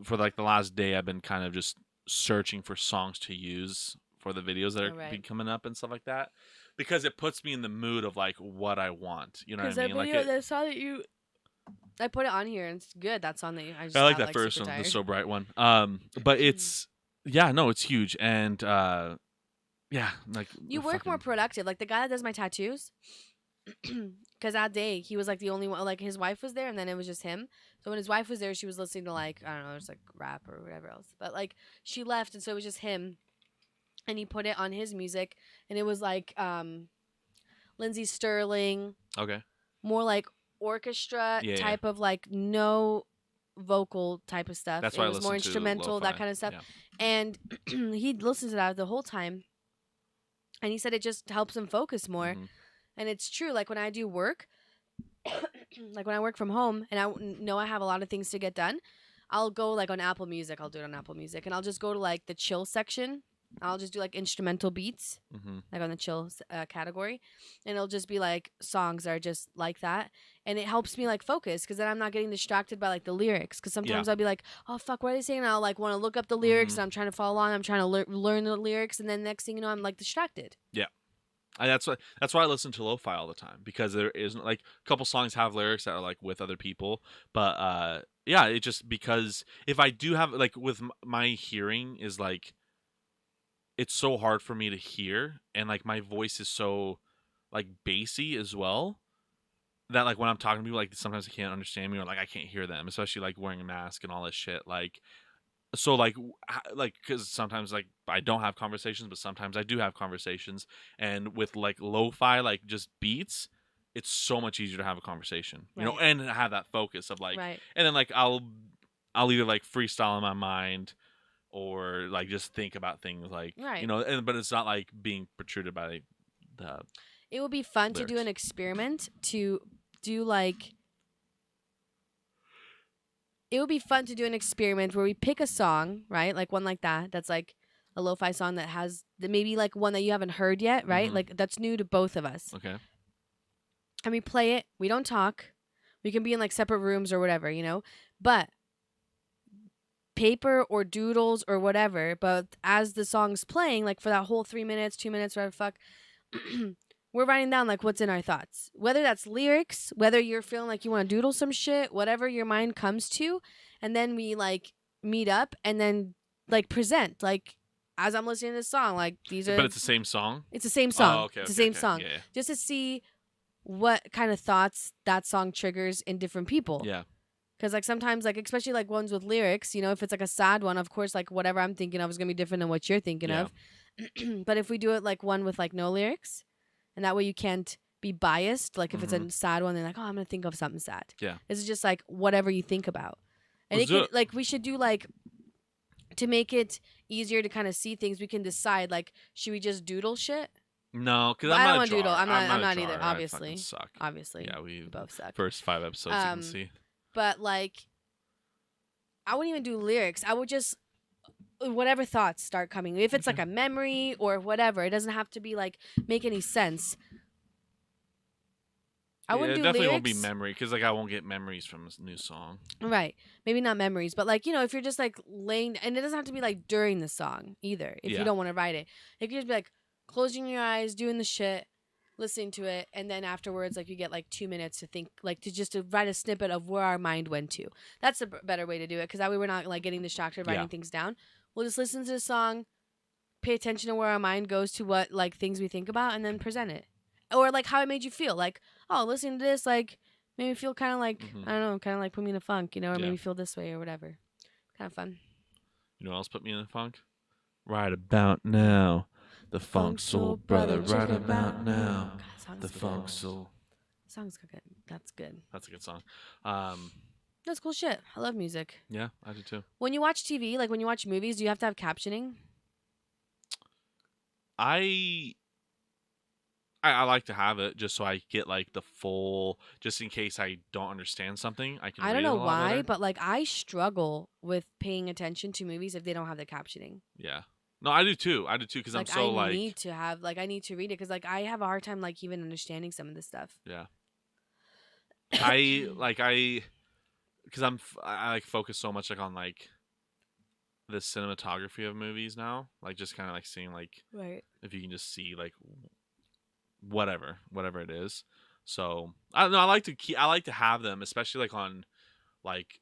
for like the last day, I've been kind of just searching for songs to use for the videos that are be coming up and stuff like that, because it puts me in the mood of like what I want. You know what I mean? Because that video, that song that I put it on here and it's good. That song that I just I like got, that first super one, the tired. So Bright one. But it's it's huge, and like you work more productive. Like the guy that does my tattoos, because that day he was like the only one. Like his wife was there, and then it was just him. So when his wife was there, she was listening to like I don't know, just like rap or whatever else. But like she left, and so it was just him, and he put it on his music, and it was like Lindsey Sterling. Okay. More like orchestra type of like no vocal type of stuff. That's it why was more instrumental, that kind of stuff. Yeah. And he'd listen to that the whole time. And he said it just helps him focus more. Mm-hmm. And it's true. Like when I do work, like when I work from home and I know I have a lot of things to get done, I'll go like on Apple Music. I'll do it on Apple Music. And I'll just go to like the chill section. I'll just do like instrumental beats, like on the chill category. And it'll just be like songs that are just like that. And it helps me like focus because then I'm not getting distracted by like the lyrics. Because sometimes I'll be like, oh, fuck, what are they saying? And I'll like want to look up the lyrics and I'm trying to follow along. I'm trying to learn the lyrics. And then next thing you know, I'm like distracted. Yeah. That's why I listen to lo-fi all the time, because there isn't like a couple songs have lyrics that are like with other people, but it just because if I do have like with my hearing is like it's so hard for me to hear, and like my voice is so like bassy as well that like when I'm talking to people, like sometimes they can't understand me or like I can't hear them, especially like wearing a mask and all this shit. Like so like because sometimes like I don't have conversations, but sometimes I do have conversations, and with like lo-fi like just beats, it's so much easier to have a conversation, you know, and have that focus of like, and then like I'll either like freestyle in my mind or like just think about things like you know, but it's not like being protruded by the. It would be fun lyrics. to do an experiment to do like. It would be fun to do an experiment where we pick a song, right? Like one like that. That's like a lo-fi song that has maybe like one that you haven't heard yet, right? Like that's new to both of us. Okay. And we play it. We don't talk. We can be in like separate rooms or whatever, you know? But paper or doodles or whatever, but as the song's playing, like for that whole 3 minutes, 2 minutes, whatever the fuck, we're writing down like what's in our thoughts. Whether that's lyrics, whether you're feeling like you want to doodle some shit, whatever your mind comes to, and then we like meet up and then like present like as I'm listening to this song, like these are. But it's the same song. It's the same song. Oh, okay, it's the same song. Yeah. Just to see what kind of thoughts that song triggers in different people. Yeah. Because, like, sometimes, like, especially, like, ones with lyrics, you know, if it's, like, a sad one, of course, like, whatever I'm thinking of is going to be different than what you're thinking of. But if we do it, like, one with, like, no lyrics, and that way you can't be biased. Like, if it's a sad one, then, like, oh, I'm going to think of something sad. Yeah. This is just, like, whatever you think about. And Let's do it. like, we should do, like, to make it easier to kind of see things, we can decide, like, should we just doodle shit? No, because I I'm don't not want to doodle. I'm not a either, drawer. obviously. I suck. Obviously. Yeah, we both suck. First 5 episodes you can see. But, like, I wouldn't even do lyrics. I would just, whatever thoughts start coming. If it's like a memory or whatever, it doesn't have to be like, make any sense. I wouldn't do lyrics. It definitely won't be memory because like I won't get memories from this new song. Right. Maybe not memories, but like, you know, if you're just like laying, and it doesn't have to be like during the song either, if you don't want to write it. It could just be like closing your eyes, doing the shit, listening to it, and then afterwards, like you get like 2 minutes to think, like to write a snippet of where our mind went to. That's a better way to do it because that way we're not like getting distracted writing things down. We'll just listen to the song, pay attention to where our mind goes to what like things we think about, and then present it. Or like how it made you feel. Like, oh, listening to this like made me feel kind of like I don't know, kind of like put me in a funk, you know, or made me feel this way or whatever. Kind of fun. You know what else put me in a funk? Right about now. The Funk Soul Brother, right about now. God, the Funk Soul. Song's good. That's good. That's a good song. That's cool shit. I love music. Yeah, I do too. When you watch TV, like when you watch movies, do you have to have captioning? I like to have it just so I get like the full, just in case I don't understand something. I don't know why, but like I struggle with paying attention to movies if they don't have the captioning. Yeah. No, I do too. Because like, I'm so like. I need to have, like, I need to read it because, like, I have a hard time, like, even understanding some of this stuff. Yeah. Because I like focus so much, like, on, like, the cinematography of movies now. Like just kind of like seeing like Right. if you can just see like whatever it is. So I don't know. I like to have them, especially like on like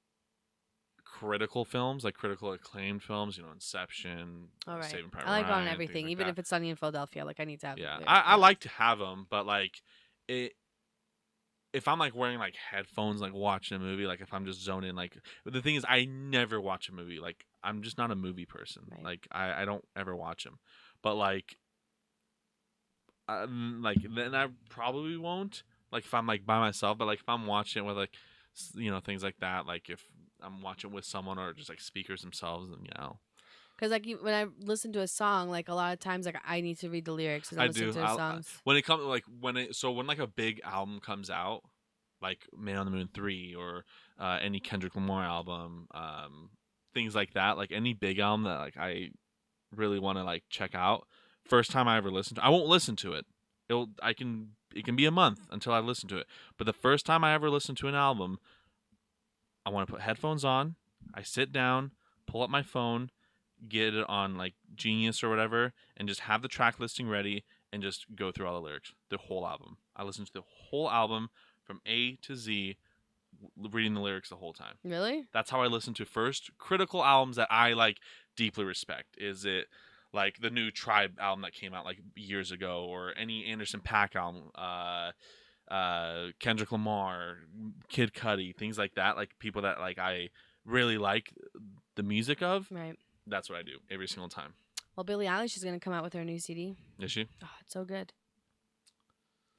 critical films, like critical acclaimed films. Inception, All right. Saving Private I like Ryan, on things everything, like even that. if it's Sunny in Philadelphia. Like I need to have. Yeah, it. I like to have them, but like it. If I'm like wearing like headphones, like watching a movie, like if I'm just zoned in, like but the thing is, I never watch a movie. Like I'm just not a movie person. Right. Like I don't ever watch them. But like then I probably won't. Like if I'm like by myself, but like if I'm watching it with like things like that, like if I'm watching with someone or just like speakers themselves, then Because like when I listen to a song, like a lot of times, like I need to read the lyrics as I I'm listening do. to the songs. When it comes like when like a big album comes out, like Man on the Moon 3 or any Kendrick Lamar album, things like that, like any big album that like I really want to like check out. First time I ever listen to, I won't listen to it. It can be a month until I listen to it. But the first time I ever listen to an album, I want to put headphones on. I sit down, pull up my phone, get it on like Genius or whatever, and just have the track listing ready and just go through all the lyrics, the whole album. I listen to the whole album from A to Z, reading the lyrics the whole time. Really? That's how I listen to first critical albums that I like deeply respect. Is it like the new Tribe album that came out like years ago, or any Anderson .Paak album, Kendrick Lamar, Kid Cudi, things like that. Like people that like I really like the music of. Right. That's what I do every single time. Well, Billie Eilish is gonna come out with her new CD. Is she? Oh, it's so good.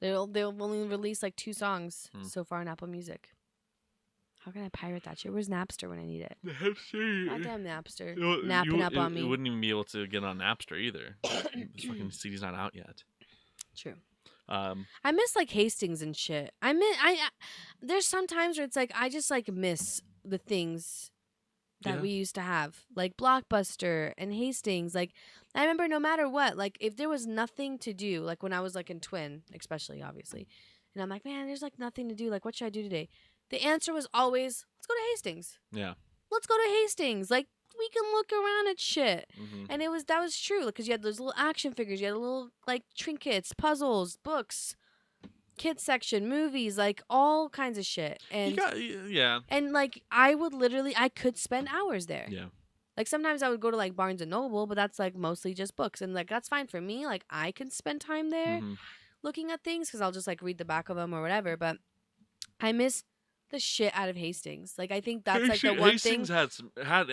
They'll only release like 2 songs so far on Apple Music. How can I pirate that shit? Where's Napster when I need it? Napster. Goddamn Napster. Napping up on me. It wouldn't even be able to get on Napster either. This fucking CD's not out yet. True. Um, I miss like Hastings and shit. There's some times where it's like I just like miss the things that Yeah. we used to have, like Blockbuster and Hastings. Like I remember no matter what, like if there was nothing to do, like when I was like in Twin, especially obviously, and I'm like, man, there's like nothing to do. Like what should I do today? The answer was always, let's go to Hastings. yeah. Let's go to Hastings. Like we can look around at shit. Mm-hmm. And that was true because you had those little action figures, you had little like trinkets, puzzles, books, kids section, movies, like all kinds of shit. And Yeah. and like I could spend hours there. Yeah. Like sometimes I would go to like Barnes and Noble, but that's like mostly just books, and like that's fine for me. Like I can spend time there Mm-hmm. looking at things because I'll just like read the back of them or whatever. But I miss the shit out of Hastings. Like I think that's like the one Hastings thing. had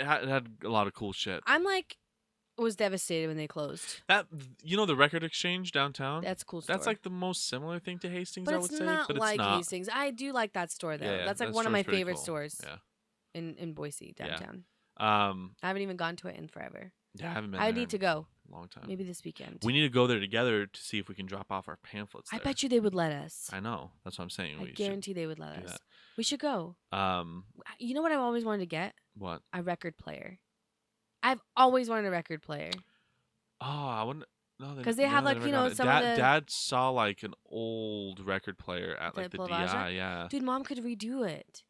a lot of cool shit. I'm like was devastated when they closed. That the Record Exchange downtown. That's a cool store. That's like the most similar thing to Hastings, but I it's would say. not But like it's not. Hastings. I do like that store though. Yeah, that's like that one of my store's pretty favorite cool. stores Yeah. in Boise downtown. I I haven't even gone to it in forever. Yeah, I haven't been I there need to in go. a long time. Maybe this weekend. We need to go there together to see if we can drop off our pamphlets. I there. bet you they would let us. I know. That's what I'm saying. I We should guarantee they would let do us. that. We should go. Um, You know what I've always wanted to get? what? A record player. I've always wanted a record player. Oh, I wouldn't. No, 'Cause they have, like, never you know, got it. some of the- Dad saw like an old record player at like the Plavaja? DI. Yeah. Dude, Mom could redo it.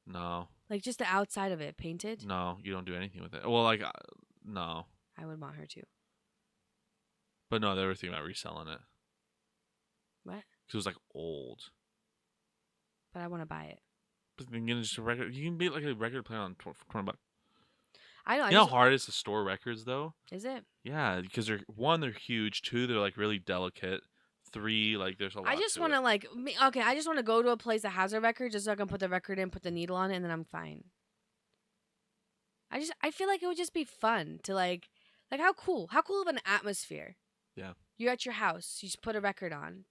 No, Like just the outside of it painted. no, you don't do anything with it. Well, like, no, I would want her to. but no, they were thinking about reselling it What? because it was like old. But I want to buy it. But then just a record. You can be like a record player on $20. I know. You know how hard it is to store records though. Is it? Yeah, because they're huge. 2, they're like really delicate. 3, like there's a lot. I just want want to like. Okay, I just want to go to a place that has a record just so I can put the record in, put the needle on it, and then I'm fine. I feel like it would just be fun to like how cool of an atmosphere. Yeah. You're at your house. You just put a record on.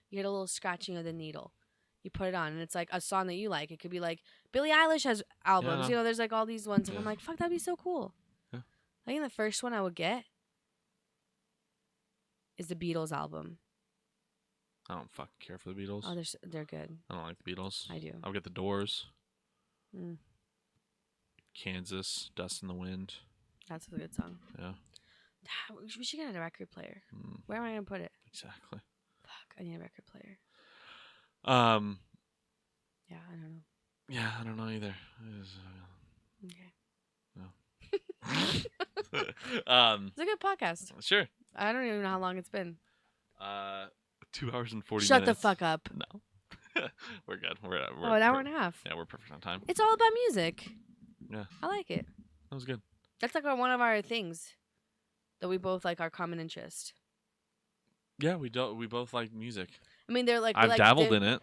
You get a little scratching of the needle. You put it on, and it's like a song that you like. It could be like Billie Eilish has albums. Yeah. You know, there's like all these ones, and I'm Yeah. like, fuck, that'd be so cool. Yeah. I think the first one I would get is the Beatles album. I don't fucking care for the Beatles. Oh, they're good. I don't like the Beatles. I do. I'll get the Doors. Mm, Kansas, Dust in the Wind. that's a good song. Yeah. We should get a record player. Mm, Where am I gonna put it? exactly. Fuck, I need a record player. Yeah, I don't know. Yeah, I don't know either. Okay. Yeah. It's a good podcast. Sure. I don't even know how long it's been. 2 hours and 40 Shut minutes. the fuck up. No. We're good. We're an hour and a half. Yeah, we're perfect on time. It's all about music. Yeah. I like it. That was good. That's like one of our things that we both like, our common interest. Yeah, we both like music. I mean, they're like I've dabbled in it.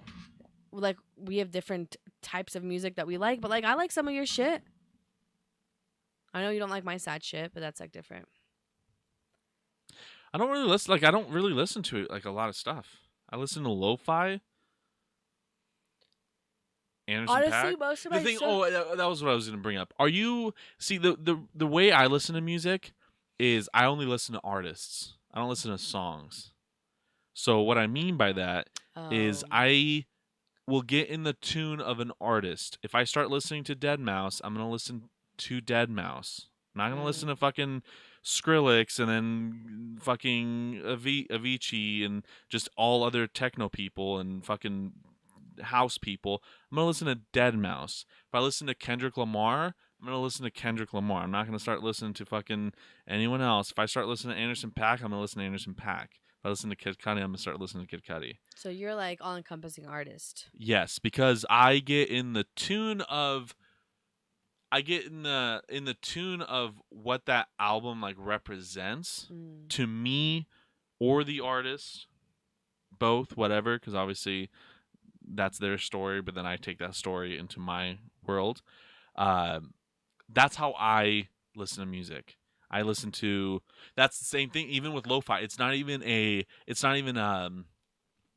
Like we have different types of music that we like, but like I like some of your shit. I know you don't like my sad shit, but that's like different. I don't really listen to like a lot of stuff. I listen to lo-fi. Anderson Honestly, .Paak. most of The my thing, stuff. that was what I was going to bring up. Are you the way I listen to music is I only listen to artists. I don't listen to songs. So what I mean by that is I will get in the tune of an artist. If I start listening to Deadmau5, I'm going to listen to Deadmau5. I'm not going to listen to fucking Skrillex and then fucking Avicii and just all other techno people and fucking house people. I'm going to listen to Deadmau5. If I listen to Kendrick Lamar, I'm going to listen to Kendrick Lamar. I'm not going to start listening to fucking anyone else. If I start listening to Anderson .Paak, I'm going to listen to Anderson .Paak. If I listen to Kid Cudi, I'm going to start listening to Kid Cudi. So you're like all-encompassing artist. Yes, because I get in the tune of what that album like represents to me or the artist, both, whatever, because obviously that's their story, but then I take that story into my world. That's how I listen to music. That's the same thing even with lo-fi. It's not even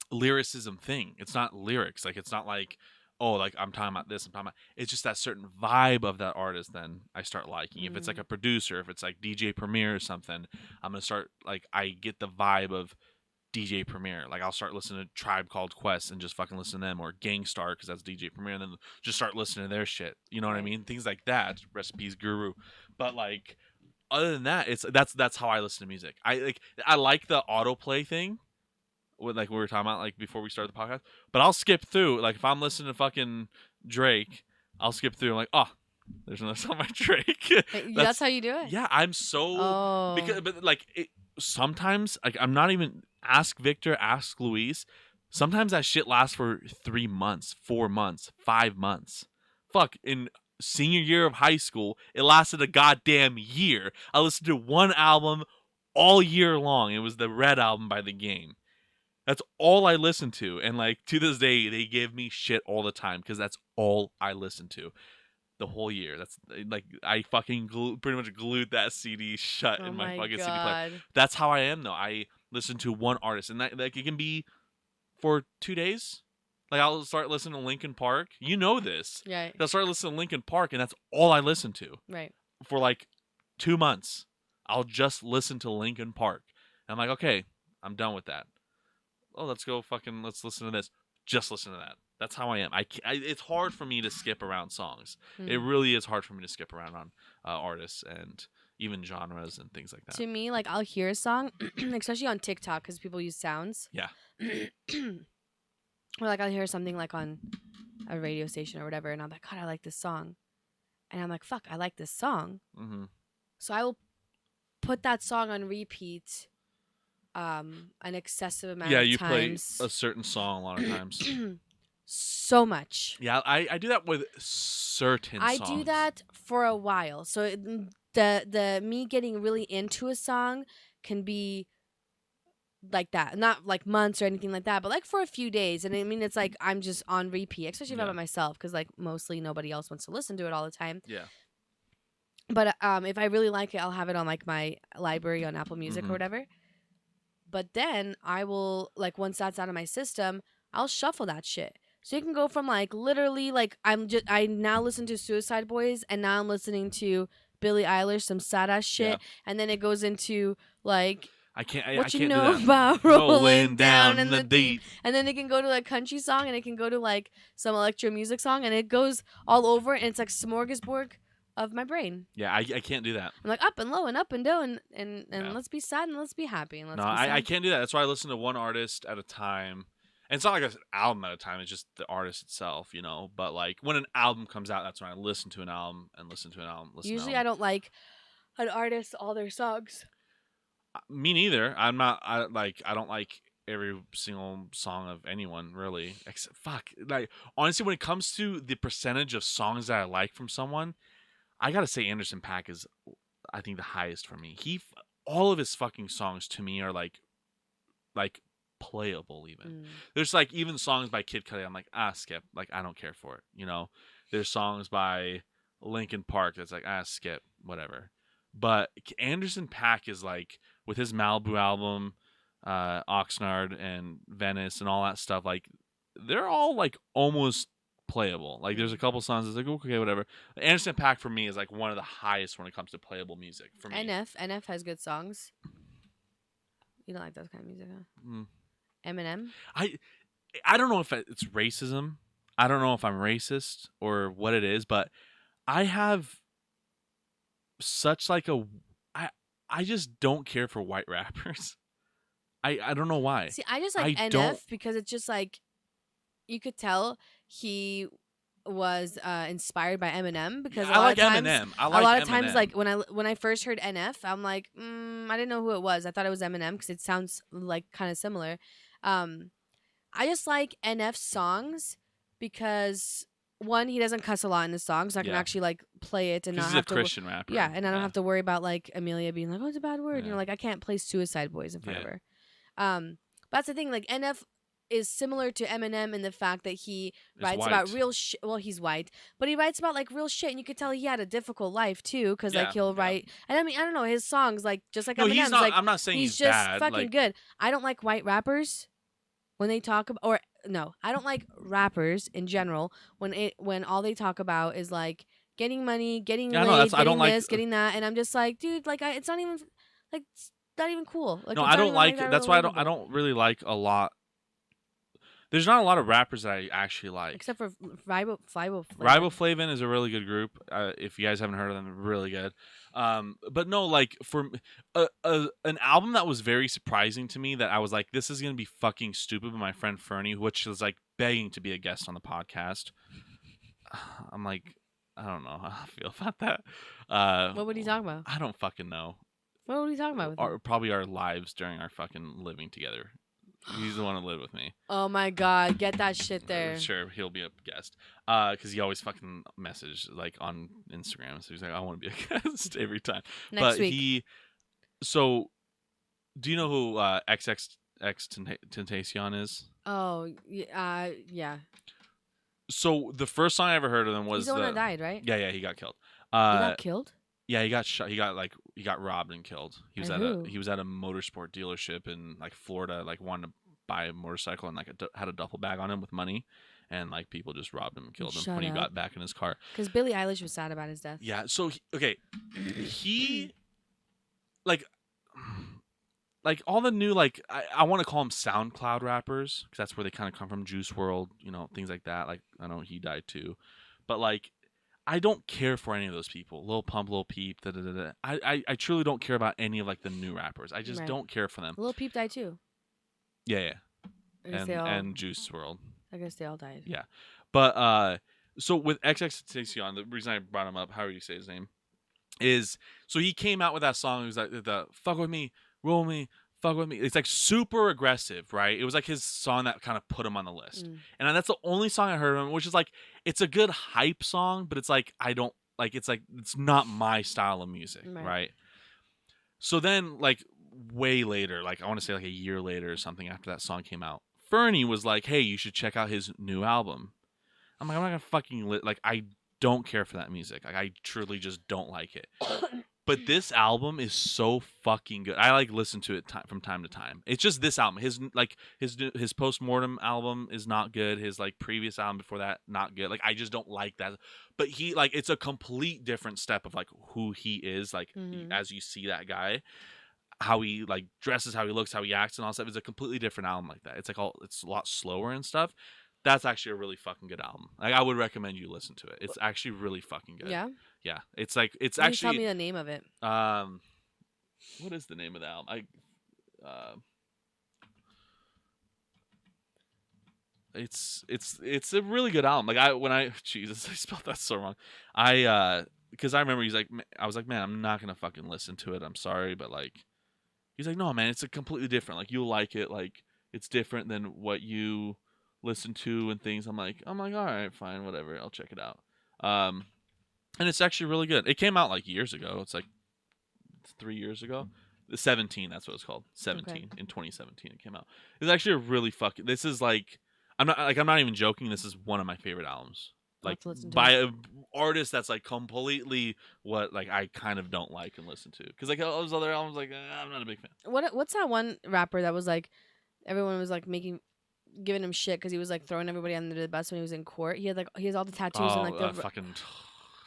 lyricism thing. It's not lyrics. Like it's not like, oh, like I'm talking about this, it's just that certain vibe of that artist then I start liking. If it's like a producer, if it's like DJ Premier or something, I'm gonna start like I get the vibe of DJ Premier. Like I'll start listening to Tribe Called Quest and just fucking listen to them, or Gangstar because that's DJ Premier, and then just start listening to their shit. You know what I mean? Things like that. Recipes Guru. But like other than that, that's how I listen to music. I like the autoplay thing. With like we were talking about like before we started the podcast. But I'll skip through. Like if I'm listening to fucking Drake, I'll skip through. I'm like, oh, there's another song by Drake. That's how you do it? Yeah, I'm so but like sometimes like I'm not even ask Victor, ask Luis. Sometimes that shit lasts for 3 months, 4 months, 5 months. Fuck, in senior year of high school, it lasted a goddamn year. I listened to one album all year long. It was the Red album by The Game. That's all I listen to. And like to this day, they give me shit all the time because that's all I listen to the whole year. That's like I fucking pretty much glued that CD shut in my fucking CD player. That's how I am though. I listen to one artist, and that like it can be for 2 days. Like I'll start listening to Linkin Park. You know this. Right. I'll start listening to Linkin Park, and that's all I listen to. Right. For like 2 months, I'll just listen to Linkin Park. And I'm like, okay, I'm done with that. Oh, let's listen to this. Just listen to that. That's how I am. It's hard for me to skip around songs. It really is hard for me to skip around on artists and even genres and things like that. To me, like I'll hear a song, especially on TikTok because people use sounds. Yeah. Or like I'll hear something like on a radio station or whatever, and I'm like, God, I like this song. And I'm like, fuck, I like this song. Mm-hmm. So I will put that song on repeat an excessive amount of times. Yeah, you play a certain song a lot of times. So much. Yeah, I do that with certain songs. I do that for a while. So the me getting really into a song can be like that. Not like months or anything like that, but like for a few days. And I mean, it's like I'm just on repeat, especially if I'm by myself, because like mostly nobody else wants to listen to it all the time. Yeah. But if I really like it, I'll have it on like my library on Apple Music or whatever. But then I will, like, once that's out of my system, I'll shuffle that shit. So you can go from like literally like I now listen to Suicide Boys, and now I'm listening to Billie Eilish, some sad ass shit, and then it goes into like I can't you know do that. about rolling down in the deep, and then it can go to like country song, and it can go to like some electro music song, and it goes all over, and it's like smorgasbord of my brain. Yeah, I can't do that. I'm like up and low and up and down and let's be sad and let's be happy. And let's I can't do that. That's why I listen to one artist at a time. And it's not like an album at a time. It's just the artist itself, you know. But like when an album comes out, that's when I listen to an album and listen to an album. Usually I don't like an artist all their songs. Me neither. I'm not. I don't like every single song of anyone really. Except fuck. Like honestly, when it comes to the percentage of songs that I like from someone, I gotta say Anderson .Paak is, I think, the highest for me. All of his fucking songs to me are like playable. Even there's like even songs by Kid Cudi. I'm like skip. Like I don't care for it. You know. There's songs by Linkin Park that's like skip whatever. But Anderson .Paak is like with his Malibu album, Oxnard and Venice and all that stuff. Like they're all like almost playable. Like there's a couple songs that's like okay whatever. Anderson .Paak for me is like one of the highest when it comes to playable music for me. NF has good songs. You don't like those kind of music, huh? Eminem. I don't know if it's racism. I don't know if I'm racist or what it is, but I have such like I just don't care for white rappers. I don't know why. See, I just like NF because it's just like you could tell he was inspired by Eminem because I like Eminem. A lot of times, like when I first heard NF, I'm like, I didn't know who it was. I thought it was Eminem because it sounds like kind of similar. I just like NF songs because one, he doesn't cuss a lot in the songs, so I can actually like play it and not have to. He's a Christian rapper. Yeah, and I don't have to worry about like Amelia being like, "Oh, it's a bad word." Yeah. You know, like I can't play Suicide Boys in front of her. But that's the thing. Like NF is similar to Eminem in the fact that he writes about real shit. Well, he's white, but he writes about like real shit, and you could tell he had a difficult life too, because like he'll write. And I mean, I don't know, his songs like just like Eminem's. He's not, like I'm not saying he's he's just bad. fucking like, good. I don't like white rappers when they talk about no, I don't like rappers in general when all they talk about is like getting money, getting laid, getting this, getting that, and I'm just like, dude, like it's not even like it's not even cool. Like, no, I don't like. That's why relatable. I don't really like a lot. There's not a lot of rappers that I actually like. Except for Rival Flavin is a really good group. If you guys haven't heard of them, they're really good. But no, like for an album that was very surprising to me that I was like, this is gonna be fucking stupid. But my friend Fernie, which was like begging to be a guest on the podcast, I'm like, I don't know how I feel about that. What would he talk about? I don't fucking know. What would he talk about? Probably our lives during our fucking living together. He's the one to live with me. Oh my god, get that shit there. Sure, he'll be a guest. Because he always fucking message like on Instagram. So he's like, I want to be a guest every time. Next week. So, do you know who XX Tentacion is? Oh, yeah. So the first song I ever heard of them was he's the one that died, right? Yeah, he got killed. He got killed? Yeah, he got shot. He got robbed and killed. He was at a motorsport dealership in like Florida, like wanted to buy a motorcycle and like had a duffel bag on him with money, and like people just robbed him and killed him when he got back in his car. Because Billie Eilish was sad about his death. Yeah. So he like all the new like I want to call them SoundCloud rappers because that's where they kind of come from. Juice World, things like that. Like I know he died too, but like. I don't care for any of those people. Lil Pump, Lil Peep, I truly don't care about any of like the new rappers. I just don't care for them. Lil Peep died too. Yeah. And Juice WRLD. I guess they all died. Yeah. But so with XXXTentacion, the reason I brought him up, however you say his name, is so he came out with that song. It was like the fuck with me, roll me, fuck with me. It's like super aggressive, right? It was like his song that kind of put him on the list. And that's the only song I heard of him, which is like, it's a good hype song, but it's like, I don't like, it's not my style of music. Right. So then like way later, like I want to say like a year later or something after that song came out, Fernie was like, hey, you should check out his new album. I'm like, I'm not gonna fucking like, I don't care for that music. Like I truly just don't like it. But this album is so fucking good. I like listen to it from time to time. It's just this album. His Postmortem album is not good. His like previous album before that not good. Like I just don't like that. But he like it's a complete different step of like who he is. Like as you see that guy, how he like dresses, how he looks, how he acts, and all stuff. It's a completely different album like that. It's like it's a lot slower and stuff. That's actually a really fucking good album. Like I would recommend you listen to it. It's actually really fucking good. Yeah. Yeah. It's like it's Can actually. You tell me the name of it. What is the name of the album? It's a really good album. Like Jesus, I spelled that so wrong. because I remember I was like, man, I'm not gonna fucking listen to it. I'm sorry, but like, he's like, no, man, it's a completely different. Like, you'll like it. Like, it's different than what you listen to and things. I'm like, all right, fine, whatever. I'll check it out. And it's actually really good. It came out like years ago. It's like 3 years ago. The 17, that's what it's called. 17 in 2017 it came out. It's actually a really fucking. This is like, I'm not even joking. This is one of my favorite albums. Like by an artist that's like completely what like I kind of don't like and listen to. Because like all those other albums, like I'm not a big fan. What's that one rapper that was like, everyone was like giving him shit because he was like throwing everybody under the bus when he was in court. He has all the tattoos and like the fucking.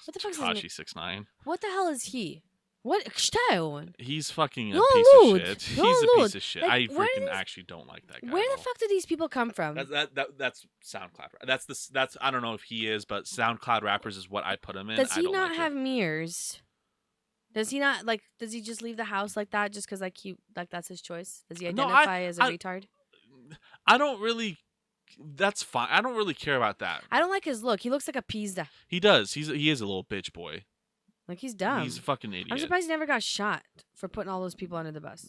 What the fuck is Tekashi 6ix9ine. What the hell is he? What style? He's fucking a piece of shit. He's a piece of shit. Like, I freaking actually don't like that guy. Where the fuck do these people come from? That's SoundCloud. That's I don't know if he is, but SoundCloud rappers is what I put him in. Does he not have mirrors? Does he not like? Does he just leave the house like that just because like that's his choice? Does he identify as a retard? I don't really. That's fine. I don't really care about that. I don't like his look. He looks like a pizda. He does. He is a little bitch boy. Like he's dumb. He's a fucking idiot. I'm surprised he never got shot for putting all those people under the bus.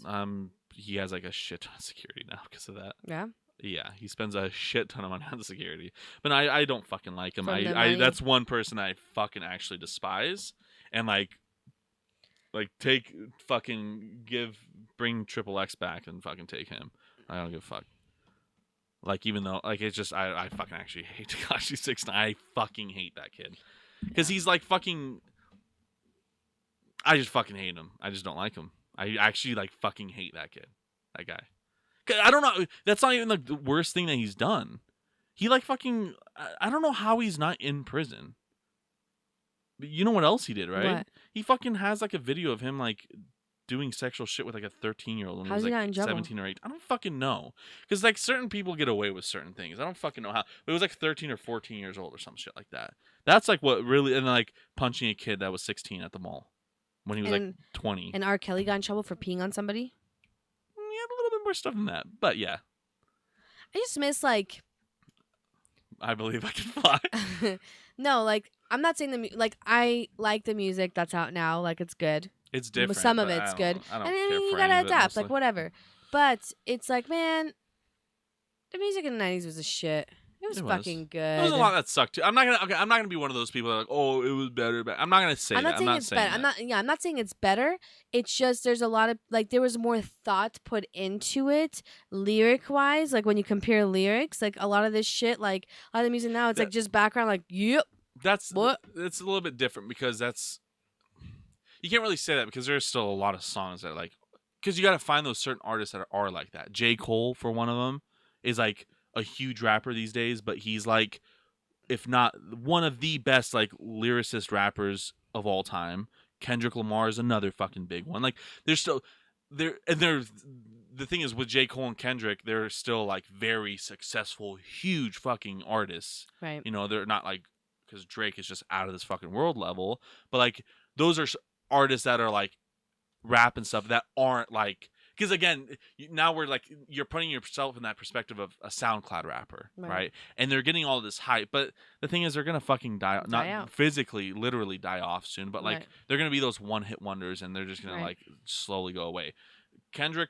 He has like a shit ton of security now because of that. Yeah. Yeah, he spends a shit ton of money on security. But I don't fucking like him. I that's one person I fucking actually despise. And like bring Triple X back and fucking take him. I don't give a fuck. Like, even though, like, it's just, I fucking actually hate Tekashi 6ix9ine. I fucking hate that kid. Because he's like fucking, I just fucking hate him. I just don't like him. I actually like fucking hate that kid. That guy. I don't know. That's not even like the worst thing that he's done. He like fucking, I don't know how he's not in prison. But you know what else he did, right? What? He fucking has like a video of him like doing sexual shit with like a 13-year-old when How's he he was not in like trouble? 17 or 8. I don't fucking know. Because like certain people get away with certain things. I don't fucking know how. But it was like 13 or 14 years old or some shit like that. That's like what really, and like punching a kid that was 16 at the mall when he was like 20. And R. Kelly got in trouble for peeing on somebody? He had a little bit more stuff than that. But yeah. I just miss like, I Believe I Can Fly. no, like I'm not saying like I like the music that's out now. Like it's good. It's different. Some of it's good. I don't and then care you for gotta any of it, adapt, like mostly. whatever. But it's like, man, the music in the '90s was a shit. It was fucking good. There was a lot that sucked too. I'm not gonna be one of those people that are like, oh, it was better. But I'm not gonna say that. I'm not saying it's better. I'm not saying it's better. It's just there's a lot of like there was more thought put into it lyric wise. Like when you compare lyrics, like a lot of this shit, like a lot of the music now, it's like just background. Like yep. It's a little bit different because you can't really say that because there's still a lot of songs that like, because you got to find those certain artists that are like that. J. Cole, for one of them, is like a huge rapper these days, but he's like, if not one of the best like lyricist rappers of all time. Kendrick Lamar is another fucking big one. Like there's still there, and the thing is with J. Cole and Kendrick, they're still like very successful, huge fucking artists. Right. You know, they're not like, because Drake is just out of this fucking world level, but like those are artists that are like rap and stuff that aren't like, because again now we're like, you're putting yourself in that perspective of a SoundCloud rapper, right? And they're getting all this hype, but the thing is they're gonna fucking die out. Physically, literally die off soon, but like they're gonna be those one-hit wonders and they're just gonna like slowly go away. Kendrick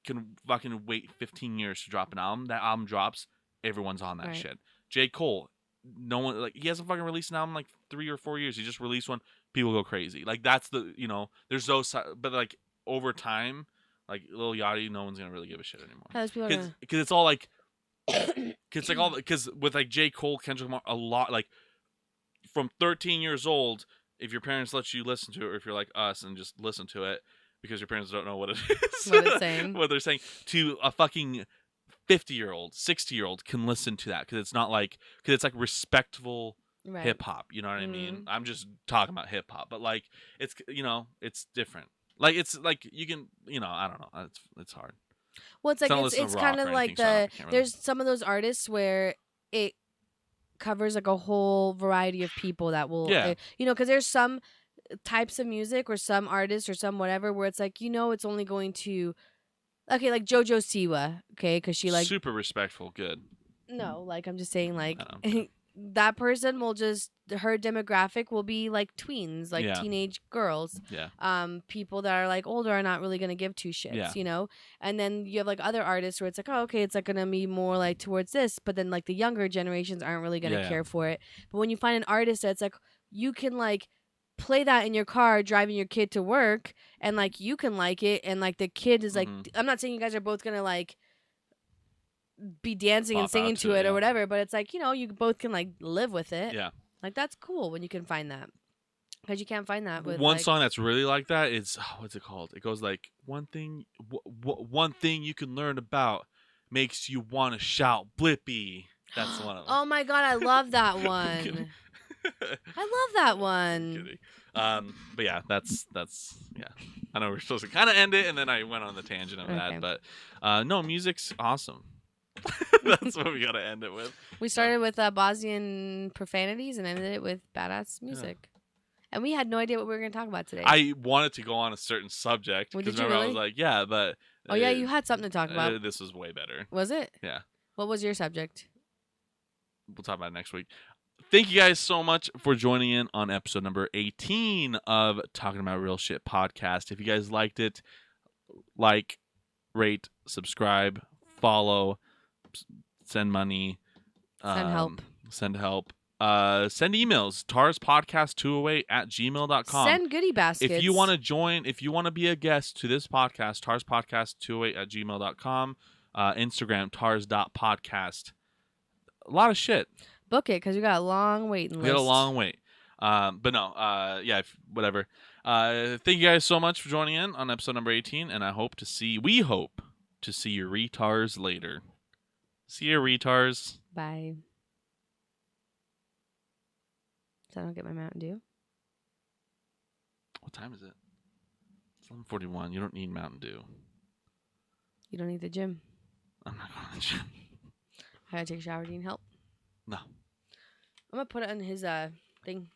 can fucking wait 15 years to drop an album. That album drops, everyone's on that shit. J. Cole, no one, like, he hasn't fucking released an album in like 3 or 4 years. He just released one. People go crazy. Like that's the, you know, there's those, but like over time, like Lil Yachty, no one's gonna really give a shit anymore. Because it's all like, because with like J. Cole, Kendrick Lamar, a lot like from 13 years old, if your parents let you listen to it, or if you're like us and just listen to it because your parents don't know what it is, what it's saying, what they're saying, to a fucking 50-year-old, 60-year-old can listen to that because it's not like, because it's like respectful hip hop. You know what I mean? I'm just talking about hip hop, but like it's, you know, it's different. Like it's like you can, you know, I don't know. It's hard. Well, it's like it's kind of like there's some of those artists where it covers like a whole variety of people that will, you know, because there's some types of music or some artists or some whatever where it's like, you know, it's only going to, okay, like JoJo Siwa, okay, because she like super respectful, good. No, like I'm just saying, like that person will just her demographic will be like tweens, like Yeah. teenage girls. Yeah. People that are like older are not really gonna give two shits, Yeah. you know. And then you have like other artists where it's like, oh, okay, it's like gonna be more like towards this, but then like the younger generations aren't really gonna Yeah. care for it. But when you find an artist that's like, you can like play that in your car driving your kid to work, and like you can like it, and like the kid is like, Mhm. I'm not saying you guys are both gonna like be dancing and Bop singing out to to it, it or yeah. whatever, but it's like, you know, you both can like live with it. Yeah. Like that's cool when you can find that, because you can't find that with One like, song that's really like that is what's it called? It goes like one thing you can learn about makes you want to shout Blippy. That's one of them. Oh my god, I love that I'm one. kidding. I love that I'm one. kidding. But yeah, that's yeah. I know we're supposed to kind of end it, and then I went on the tangent of Okay. that, but no, music's awesome. That's what we gotta end it with. We started with Bosnian profanities and ended it with badass music. And we had no idea what we were going to talk about today. I wanted to go on a certain subject Well, because did you remember I was really? like, yeah, but Oh yeah, you had something to talk about. this was way better. Was it? Yeah. What was your subject? We'll talk about it next week. Thank you guys so much for joining in on episode number 18 of Talking About Real Shit podcast. If you guys liked it, like, rate, subscribe, follow, send money, Send help. Send help. Send emails, tarspodcast208@gmail.com. Send goodie baskets. If you want to join, if you want to be a guest to this podcast, tarspodcast208@gmail.com. Instagram, tars.podcast. A lot of shit. book it, because we got a long waiting list. We got a long wait. But no, yeah, whatever. Thank you guys so much for joining in on episode number 18, and we hope to see your retars later. See you, retars. Bye. So I don't get my Mountain Dew. What time is it? It's 11:41. You don't need Mountain Dew. You don't need the gym. I'm not going to the gym. I gotta take a shower. Do you need help? No. I'm gonna put it on his thing.